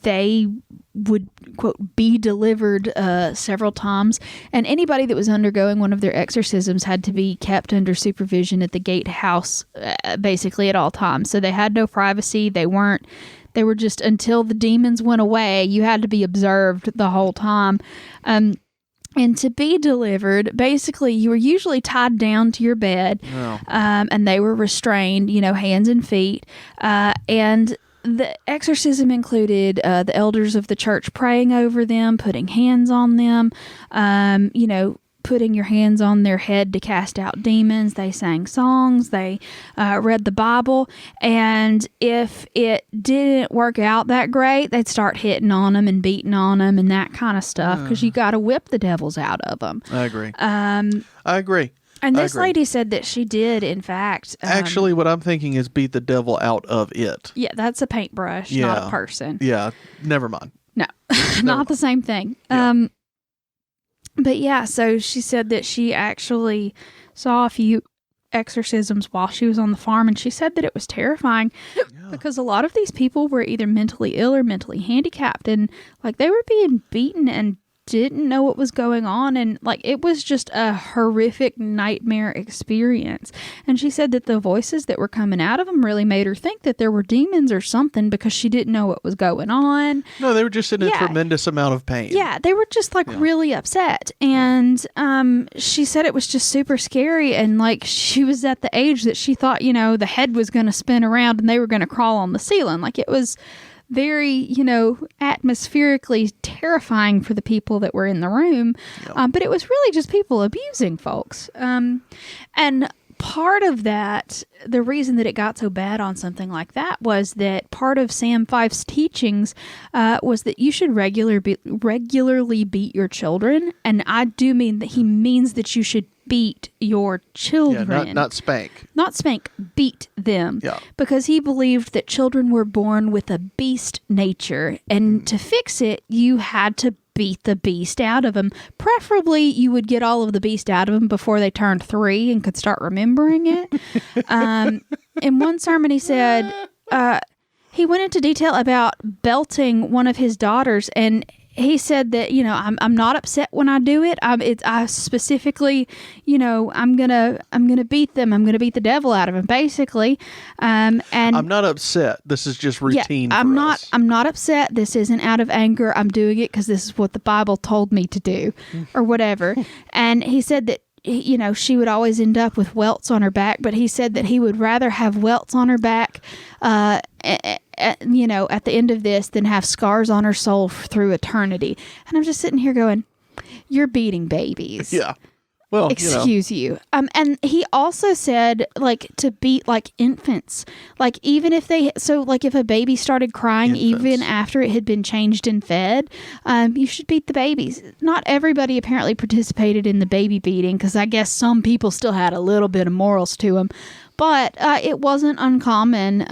they would, quote, be delivered several times. And anybody that was undergoing one of their exorcisms had to be kept under supervision at the gatehouse basically at all times. So they had no privacy. They were just, until the demons went away, you had to be observed the whole time. And to be delivered, basically, you were usually tied down to your bed, and they were restrained, hands and feet. And the exorcism included the elders of the church praying over them, putting hands on them, putting your hands on their head to cast out demons. They sang songs. They read the Bible. And if it didn't work out that great, they'd start hitting on them and beating on them and that kind of stuff, because you got to whip the devils out of them.
I agree. I agree.
And this lady said that she did, in fact.
Actually, what I'm thinking is beat the devil out of it.
Yeah, that's a paintbrush, not a person.
Yeah, never mind.
No, not the same thing.
Yeah.
But yeah, so she said that she actually saw a few exorcisms while she was on the farm, and she said that it was terrifying because a lot of these people were either mentally ill or mentally handicapped, and like they were being beaten and didn't know what was going on, and like it was just a horrific nightmare experience. And she said that the voices that were coming out of them really made her think that there were demons or something, because she didn't know what was going on.
No, they were just in a tremendous amount of pain.
Yeah, they were just like really upset. And she said it was just super scary, and like she was at the age that she thought, the head was going to spin around and they were going to crawl on the ceiling. Like it was very, atmospherically terrifying for the people that were in the room. Yep. But it was really just people abusing folks. And part of that, the reason that it got so bad on something like that was that part of Sam Fife's teachings was that you should regularly beat your children. And I do mean that he means that you should beat your children.
Yeah, not spank.
Not spank, beat them.
Yeah.
Because he believed that children were born with a beast nature, and to fix it, you had to beat the beast out of them. Preferably, you would get all of the beast out of them before they turned 3 and could start remembering it. In one sermon, he said, he went into detail about belting one of his daughters, and he said that, I'm not upset when I do it. I specifically, I'm gonna beat them. I'm gonna beat the devil out of them, basically. And
I'm not upset. This is just routine.
I'm not upset. This isn't out of anger. I'm doing it because this is what the Bible told me to do, or whatever. And he said that, she would always end up with welts on her back, but he said that he would rather have welts on her back, at the end of this than have scars on her soul through eternity. And I'm just sitting here going, you're beating babies.
Yeah. Well,
excuse you. And he also said, like, to beat, like, infants. Like, even if if a baby started crying even after it had been changed and fed, you should beat the babies. Not everybody apparently participated in the baby beating, because I guess some people still had a little bit of morals to them. But it wasn't uncommon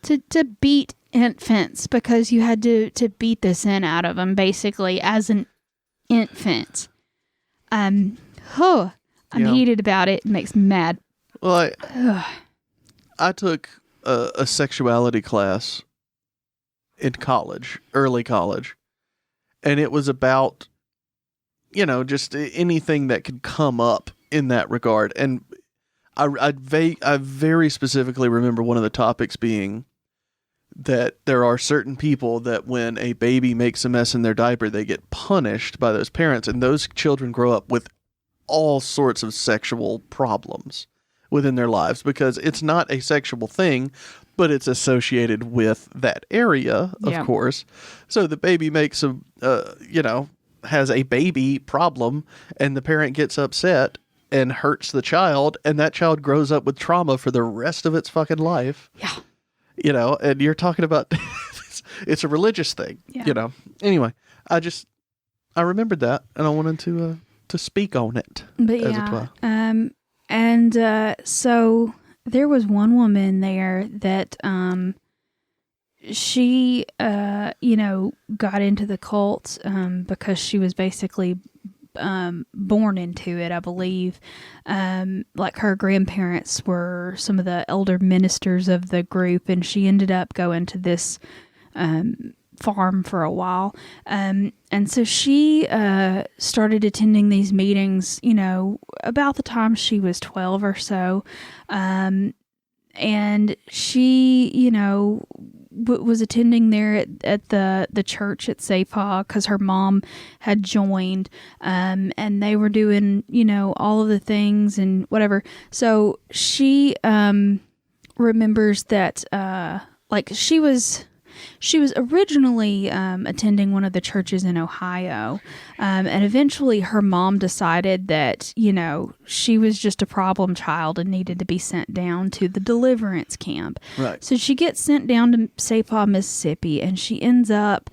to beat infants, because you had to beat the sin out of them, basically, as an infant. I'm heated about it. It makes me mad.
Well, I took a sexuality class in college, early college, and it was about, just anything that could come up in that regard. And I very specifically remember one of the topics being that there are certain people that when a baby makes a mess in their diaper, they get punished by those parents, and those children grow up with all sorts of sexual problems within their lives, because it's not a sexual thing, but it's associated with that area, of course. So the baby makes has a baby problem, and the parent gets upset and hurts the child, and that child grows up with trauma for the rest of its fucking life.
Yeah.
And you're talking about it's a religious thing, Anyway, I remembered that, and I wanted to speak on it.
But so there was one woman there that she got into the cult because she was basically born into it, I believe. Like her grandparents were some of the elder ministers of the group, and she ended up going to this farm for a while. And so she started attending these meetings, about the time she was 12 or so. And she, was attending there at the church at Safa, because her mom had joined, and they were doing, all of the things and whatever. So she remembers that she was originally attending one of the churches in Ohio, and eventually her mom decided that, she was just a problem child and needed to be sent down to the deliverance camp.
Right.
So she gets sent down to Safa, Mississippi, and she ends up,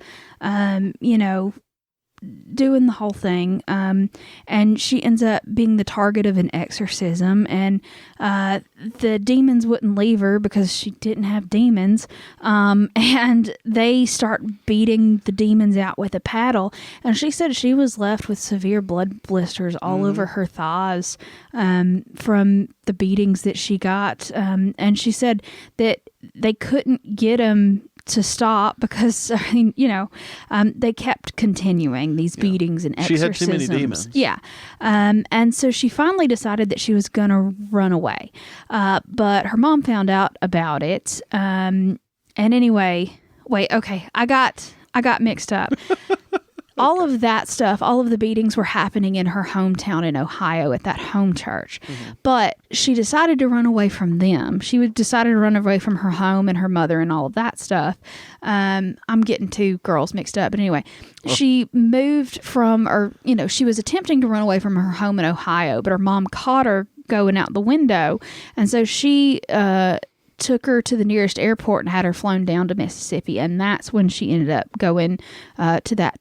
doing the whole thing, and she ends up being the target of an exorcism, and the demons wouldn't leave her because she didn't have demons, and they start beating the demons out with a paddle, and she said she was left with severe blood blisters all over her thighs from the beatings that she got, and she said that they couldn't get them to stop because they kept continuing these beatings and exorcisms.
She had too many demons.
Yeah, and so she finally decided that she was gonna run away, but her mom found out about it. And anyway, I got mixed up. All of that stuff, all of the beatings were happening in her hometown in Ohio at that home church. Mm-hmm. But she decided to run away from them. She decided to run away from her home and her mother and all of that stuff. I'm getting two girls mixed up. But anyway, she moved she was attempting to run away from her home in Ohio, but her mom caught her going out the window. And so she took her to the nearest airport and had her flown down to Mississippi. And that's when she ended up going to that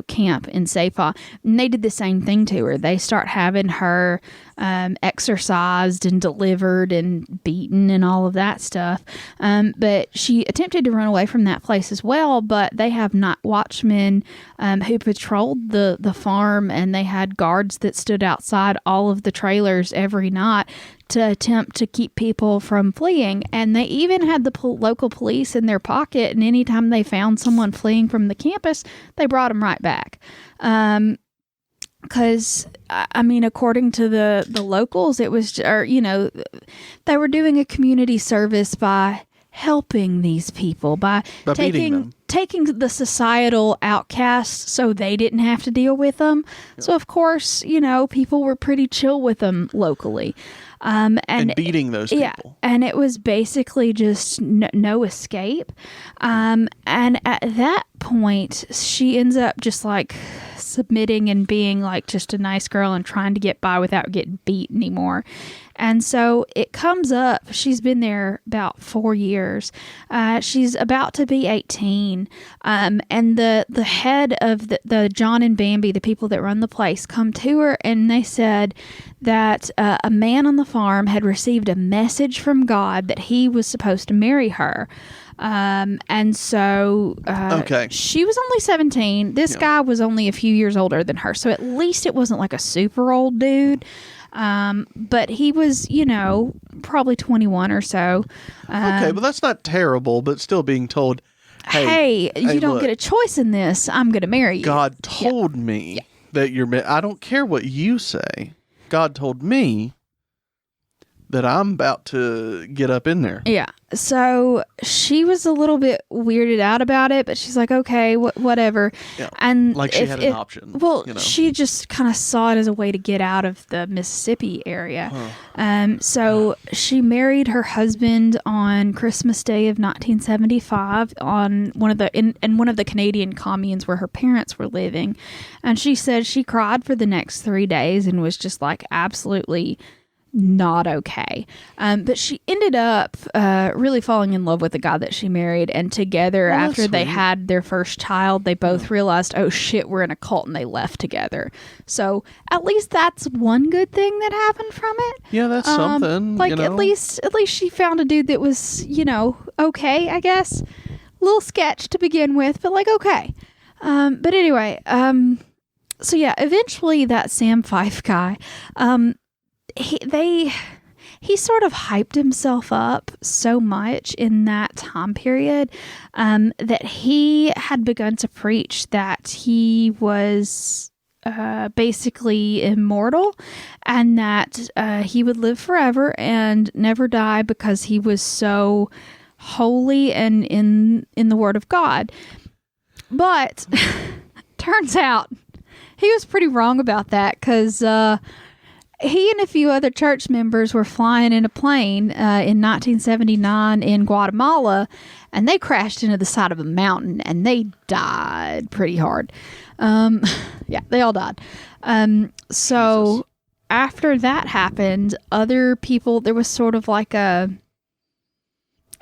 camp in Safa. And they did the same thing to her. They start having her exorcised and delivered and beaten and all of that stuff. But she attempted to run away from that place as well, but they have night watchmen who patrolled the farm, and they had guards that stood outside all of the trailers every night to attempt to keep people from fleeing. And they even had the local police in their pocket, and anytime they found someone fleeing from the campus, they brought them right back. Because, according to the locals, it was, they were doing a community service by helping these people, by taking the societal outcasts so they didn't have to deal with them. Yeah. So, of course, people were pretty chill with them locally. And
beating those people.
Yeah, and it was basically just no escape. And at that point, she ends up just submitting and being like just a nice girl and trying to get by without getting beat anymore. And so it comes up, she's been there about 4 years. She's about to be 18. And the head of the John and Bambi, the people that run the place, come to her and they said that a man on the farm had received a message from God that he was supposed to marry her. And so she was only 17. This guy was only a few years older than her. So at least it wasn't like a super old dude. But he was, probably 21 or so.
Okay, but that's not terrible, but still being told, hey,
you don't get a choice in this. I'm going to marry you.
God told me that I don't care what you say. God told me that I'm about to get up in there.
Yeah. So she was a little bit weirded out about it, but she's like, okay, whatever. Yeah. And
like she had an option.
Well, she just kind of saw it as a way to get out of the Mississippi area. So she married her husband on Christmas Day of 1975 on one of the Canadian communes where her parents were living. And she said she cried for the next 3 days and was just like absolutely not okay. But she ended up really falling in love with the guy that she married, and together after they had their first child, they both realized, oh shit, we're in a cult, and they left together. So at least that's one good thing that happened from it.
Yeah, that's something.
Like at least she found a dude that was, okay, I guess. A little sketch to begin with, but like okay. But anyway, so yeah, eventually that Sam Fife guy, he sort of hyped himself up so much in that time period that he had begun to preach that he was basically immortal and that he would live forever and never die because he was so holy and in the Word of God. But turns out he was pretty wrong about that because he and a few other church members were flying in a plane in 1979 in Guatemala, and they crashed into the side of a mountain, and they died pretty hard. Yeah, they all died. So Jesus. After that happened, other people, there was sort of like a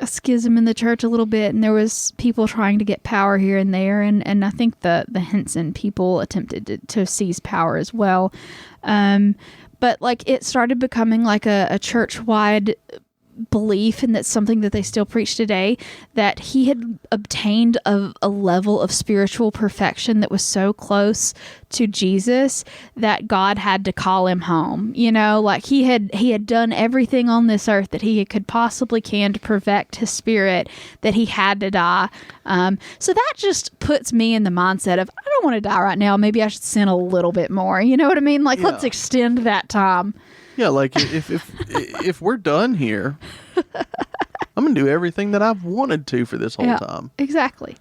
schism in the church a little bit, and there was people trying to get power here and there, and I think the Henson people attempted to seize power as well. But like it started becoming like a church-wide belief, and that's something that they still preach today, that he had obtained a level of spiritual perfection that was so close to Jesus that God had to call him home. Like he had done everything on this earth that he could possibly can to perfect his spirit, that he had to die. So that just puts me in the mindset of, I don't want to die right now. Maybe I should sin a little bit more. You know what I mean? Like, let's extend that time.
Yeah, like if we're done here, I'm gonna do everything that I've wanted to for this whole time.
Exactly.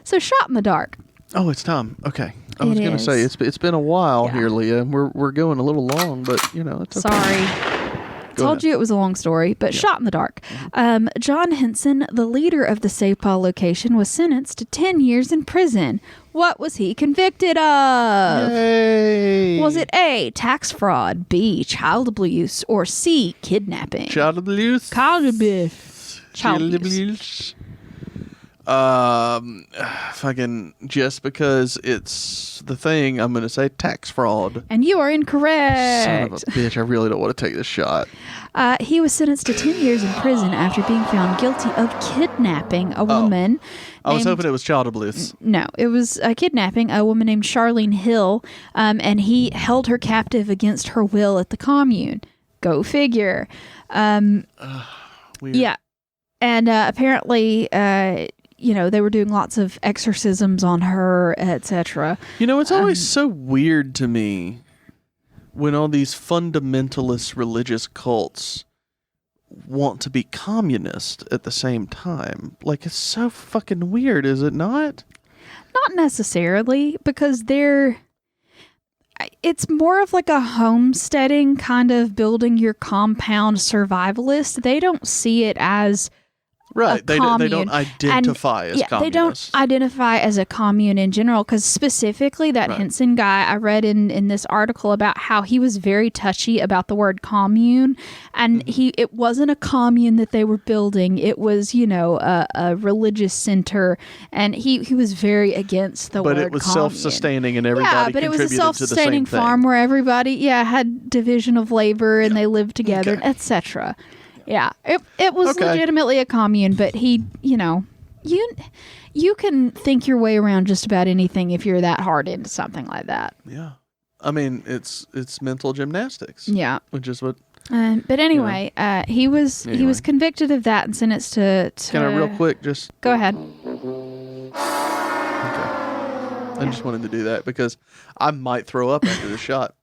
So, Shot in the Dark.
Oh, it's time. Okay, I was gonna say it's been a while here, Leah. We're going a little long, but it's okay.
Sorry. Told you it was a long story, but Shot in the Dark. John Henson, the leader of the Save Paul location, was sentenced to 10 years in prison. What was he convicted of?
Yay.
Was it A, tax fraud, B, child abuse, or C, kidnapping?
Child abuse.
Child abuse. Child abuse.
Fucking just because it's the thing, I'm gonna say tax fraud.
And you are incorrect.
Son of a bitch! I really don't want to take this shot.
He was sentenced to 10 years in prison after being found guilty of kidnapping a woman.
I was hoping it was child abuse.
No, it was kidnapping a woman named Charlene Hill, and he held her captive against her will at the commune. Go figure.
Weird.
Yeah, and apparently, they were doing lots of exorcisms on her, etc.
It's always so weird to me when all these fundamentalist religious cults want to be communist at the same time. Like, it's so fucking weird, is it not?
Not necessarily, because it's more of like a homesteading kind of building your compound survivalist. They don't see it as
Right. They
commune.
don't identify as communists.
They don't identify as a commune in general, because specifically that Henson guy, I read in this article about how he was very touchy about the word commune, and it wasn't a commune that they were building. It was, a religious center, and he was very against the word commune.
But it was self-sustaining, and everybody
but it was a
contributed to the same
self-sustaining farm where everybody, had division of labor and they lived together, etc. Yeah, it was legitimately a commune, but he, you can think your way around just about anything if you're that hard into something like that.
Yeah, I mean it's mental gymnastics.
Yeah,
which is what.
But anyway, he was convicted of that and sentenced to.
Can I real quick just
go ahead?
Okay. I just wanted to do that because I might throw up after the shot.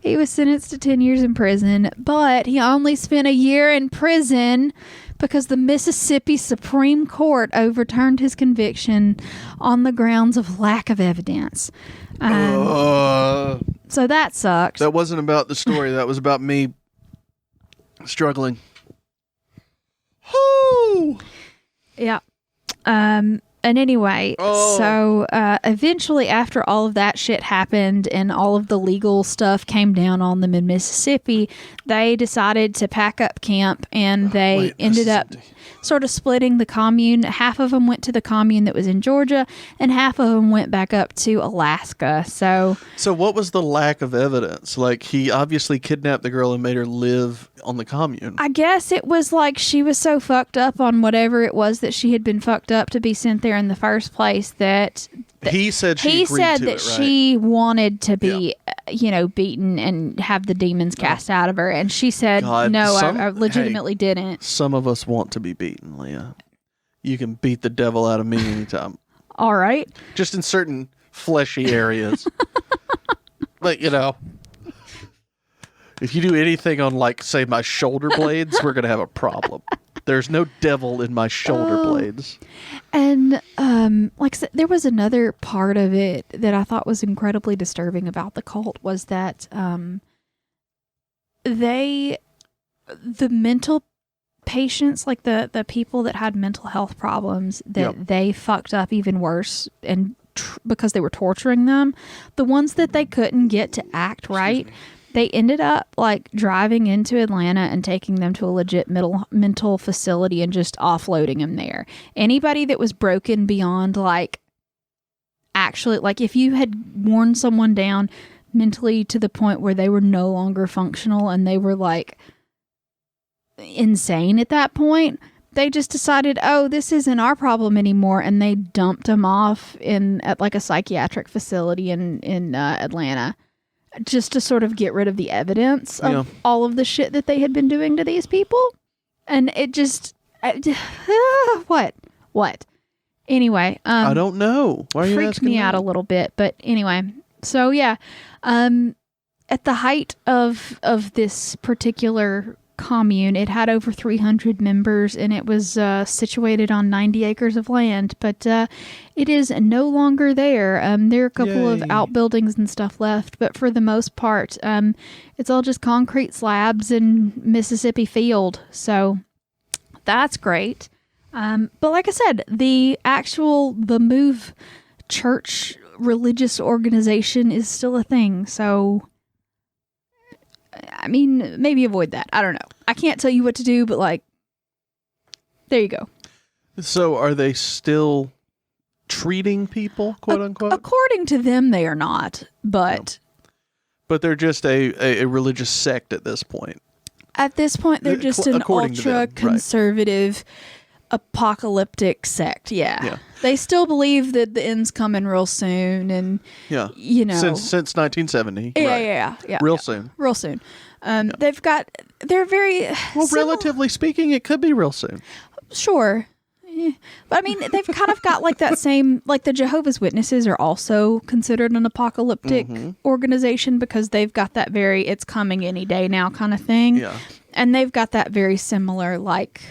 He was sentenced to 10 years in prison, but he only spent a year in prison because the Mississippi Supreme Court overturned his conviction on the grounds of lack of evidence. So that sucks.
That wasn't about the story. That was about me struggling. Whoo!
Yeah. And anyway, so eventually after all of that shit happened and all of the legal stuff came down on them in Mississippi, they decided to pack up camp, and they ended up sort of splitting the commune. Half of them went to the commune that was in Georgia, and half of them went back up to Alaska. So
what was the lack of evidence? Like, he obviously kidnapped the girl and made her live on the commune.
I guess it was like she was so fucked up on whatever it was that she had been fucked up to be sent there in the first place that
he said she
wanted to be beaten and have the demons cast out of her, and she said I legitimately didn't.
Some of us want to be beaten, Leah. You can beat the devil out of me anytime.
All right,
just in certain fleshy areas. Like, if you do anything on, like, say, my shoulder blades, we're gonna have a problem. There's no devil in my shoulder blades.
And like I said, there was another part of it that I thought was incredibly disturbing about the cult, was that the mental patients, like the people that had mental health problems, that they fucked up even worse, and because they were torturing them, the ones that they couldn't get to act right, they ended up like driving into Atlanta and taking them to a legit mental facility and just offloading them there. Anybody that was broken beyond like actually, like if you had worn someone down mentally to the point where they were no longer functional and they were like insane at that point, they just decided, this isn't our problem anymore, and they dumped them off at like a psychiatric facility in Atlanta, just to sort of get rid of the evidence of all of the shit that they had been doing to these people. And it just what anyway,
I don't know. Why are you
freaked me out a little bit, but anyway, so at the height of this particular commune, it had over 300 members, and it was situated on 90 acres of land, but it is no longer there. There are a couple of outbuildings and stuff left, but for the most part, it's all just concrete slabs and Mississippi field, so that's great. But like I said, the Move church religious organization is still a thing, so I mean, maybe avoid that. I don't know. I can't tell you what to do, but like, there you go.
So are they still treating people, quote unquote?
According to them, they are not, but...
No. But they're just a religious sect at this point.
At this point, they're just an ultra-conservative, apocalyptic sect, yeah. They still believe that the end's coming real soon, and since 1970. Yeah. Real soon. They're very
relatively speaking, it could be real soon.
Sure. Yeah. But I mean, they've kind of got like that same, like the Jehovah's Witnesses are also considered an apocalyptic organization because they've got that very it's coming any day now kind of thing. Yeah. And they've got that very similar like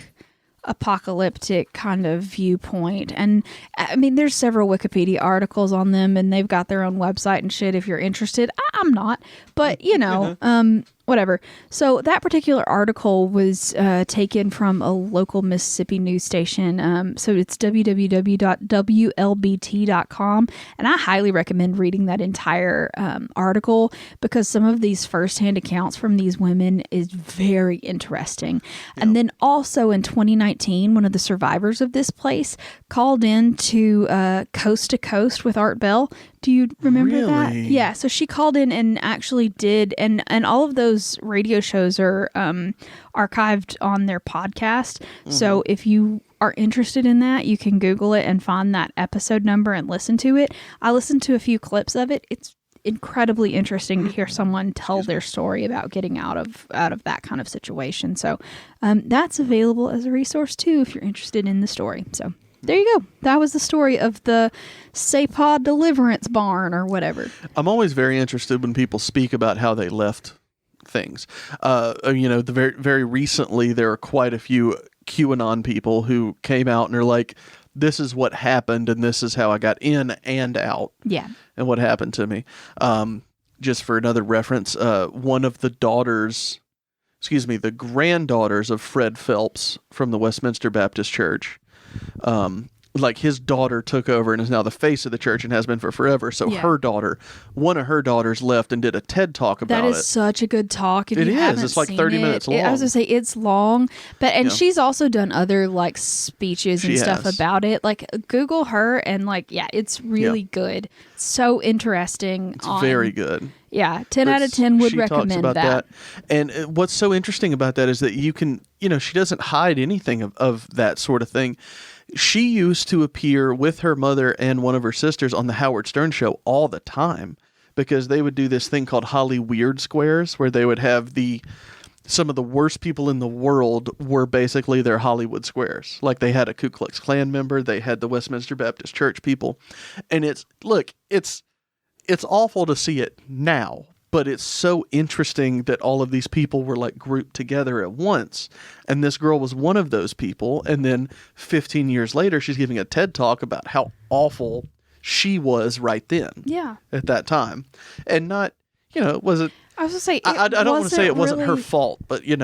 apocalyptic kind of viewpoint. And I mean, there's several Wikipedia articles on them, and they've got their own website and shit if you're interested. I'm not, but whatever. So that particular article was taken from a local Mississippi news station. So it's www.wlbt.com. And I highly recommend reading that entire article because some of these firsthand accounts from these women is very interesting. Yeah. And then also in 2019, one of the survivors of this place called in to Coast to Coast with Art Bell. Do you remember that? Yeah. So she called in and actually did, and all of those radio shows are archived on their podcast. Mm-hmm. So if you are interested in that, you can Google it and find that episode number and listen to it. I listened to a few clips of it. It's incredibly interesting to hear someone tell their story about getting out of that kind of situation. So that's available as a resource too if you're interested in the story. So there you go. That was the story of the Sapod Deliverance Barn or whatever. I'm
always very interested when people speak about how they left things. Very recently there are quite a few QAnon people who came out and are like, this is what happened and this is how I got in and out.
Yeah.
And what happened to me. Just for another reference, one of the the granddaughters of Fred Phelps from the Westminster Baptist Church, his daughter took over and is now the face of the church and has been for forever. So one of her daughters left and did a TED Talk about it. That is
such a good talk. If
it
you
is. It's like 30 minutes long.
I was going to say it's long, but she's also done other speeches and stuff about it. Google her and it's really good. So interesting.
It's very good.
Yeah, 10 out of 10 would recommend
talks about that. And what's so interesting about that is that you can, she doesn't hide anything of that sort of thing. She used to appear with her mother and one of her sisters on the Howard Stern show all the time because they would do this thing called Holly Weird Squares where they would have some of the worst people in the world were basically their Hollywood squares. Like they had a Ku Klux Klan member, they had the Westminster Baptist Church people. And it's awful to see it now, but it's so interesting that all of these people were grouped together at once. And this girl was one of those people. And then 15 years later, she's giving a TED Talk about how awful she was right then.
Yeah.
At that time. And not, was it...
I was going to say,
I don't want to say it wasn't her fault, but, she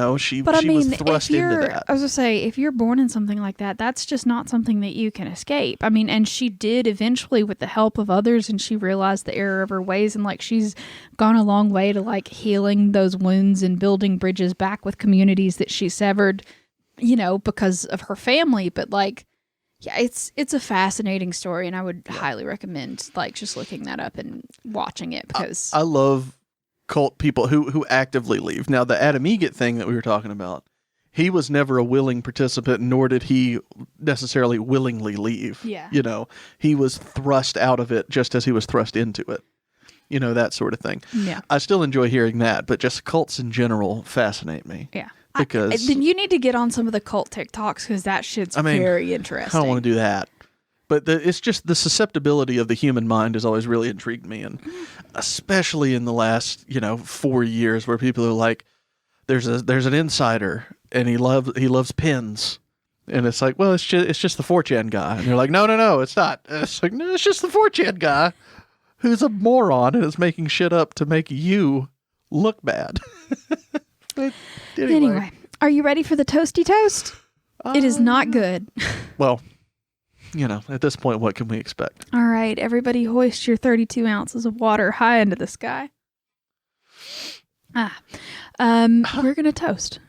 was thrust into that.
I was going to say, if you're born in something like that, that's just not something that you can escape. I mean, and she did eventually with the help of others, and she realized the error of her ways, and, she's gone a long way to, healing those wounds and building bridges back with communities that she severed, because of her family. But, yeah, it's a fascinating story, and I would highly recommend, just looking that up and watching it, because...
I love... cult people who actively leave. Now, the Adam Egget thing that we were talking about, he was never a willing participant, nor did he necessarily willingly leave.
Yeah.
He was thrust out of it just as he was thrust into it. That sort of thing.
Yeah.
I still enjoy hearing that, but just cults in general fascinate me.
Yeah.
Because...
then you need to get on some of the cult TikToks because that shit's very interesting.
I don't want to do that. But it's just the susceptibility of the human mind has always really intrigued me. And especially in the last, 4 years where people are like, there's an insider and he loves pins. And it's like, well, it's just the 4chan guy. And they're like, no, it's not. And it's like, no, it's just the 4chan guy who's a moron and is making shit up to make you look bad. But anyway,
are you ready for the toasty toast? It is not good.
Well... at this point, what can we expect?
All right, everybody hoist your 32 ounces of water high into the sky. We're going to toast.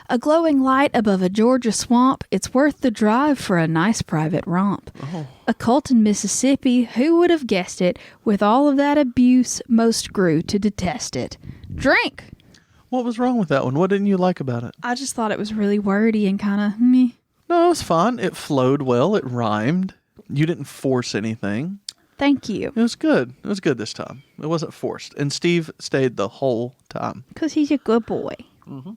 A glowing light above a Georgia swamp, it's worth the drive for a nice private romp.
Oh.
A cult in Mississippi, who would have guessed it? With all of that abuse, most grew to detest it. Drink!
What was wrong with that one? What didn't you like about it?
I just thought it was really wordy and kind of meh.
No, it was fun. It flowed well. It rhymed. You didn't force anything.
Thank you.
It was good. It was good this time. It wasn't forced. And Steve stayed the whole time.
Because he's a good boy.
Mm-hmm.
All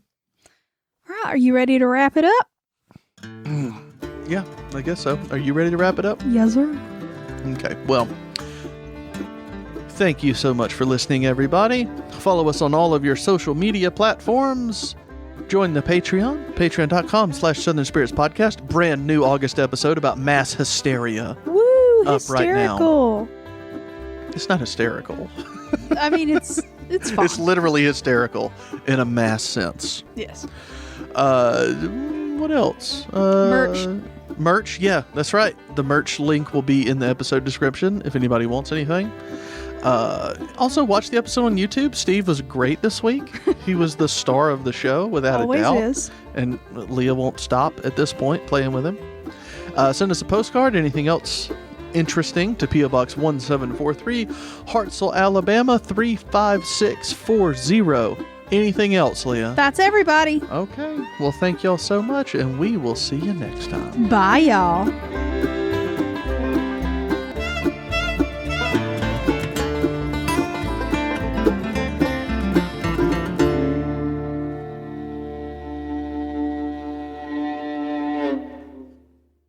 right, are you ready to wrap it up?
Yeah, I guess so. Are you ready to wrap it up?
Yes, sir.
Okay, well, thank you so much for listening, everybody. Follow us on all of your social media platforms. Join the Patreon, patreon.com/Southern Spirits Podcast. Brand new August episode about mass hysteria.
Woo,
up
hysterical.
Right now. It's not hysterical.
I mean, It's fun.
It's literally hysterical in a mass sense.
Yes.
What else? Merch, yeah, that's right. The merch link will be in the episode description if anybody wants anything. Also, watch the episode on YouTube. Steve was great this week. He was the star of the show, without a doubt.
Always is.
And Leah won't stop at this point playing with him. Send us a postcard. Anything else interesting to P.O. Box 1743, Hartselle, Alabama 35640. Anything else, Leah?
That's everybody.
Okay. Well, thank y'all so much, and we will see you next time.
Bye, y'all.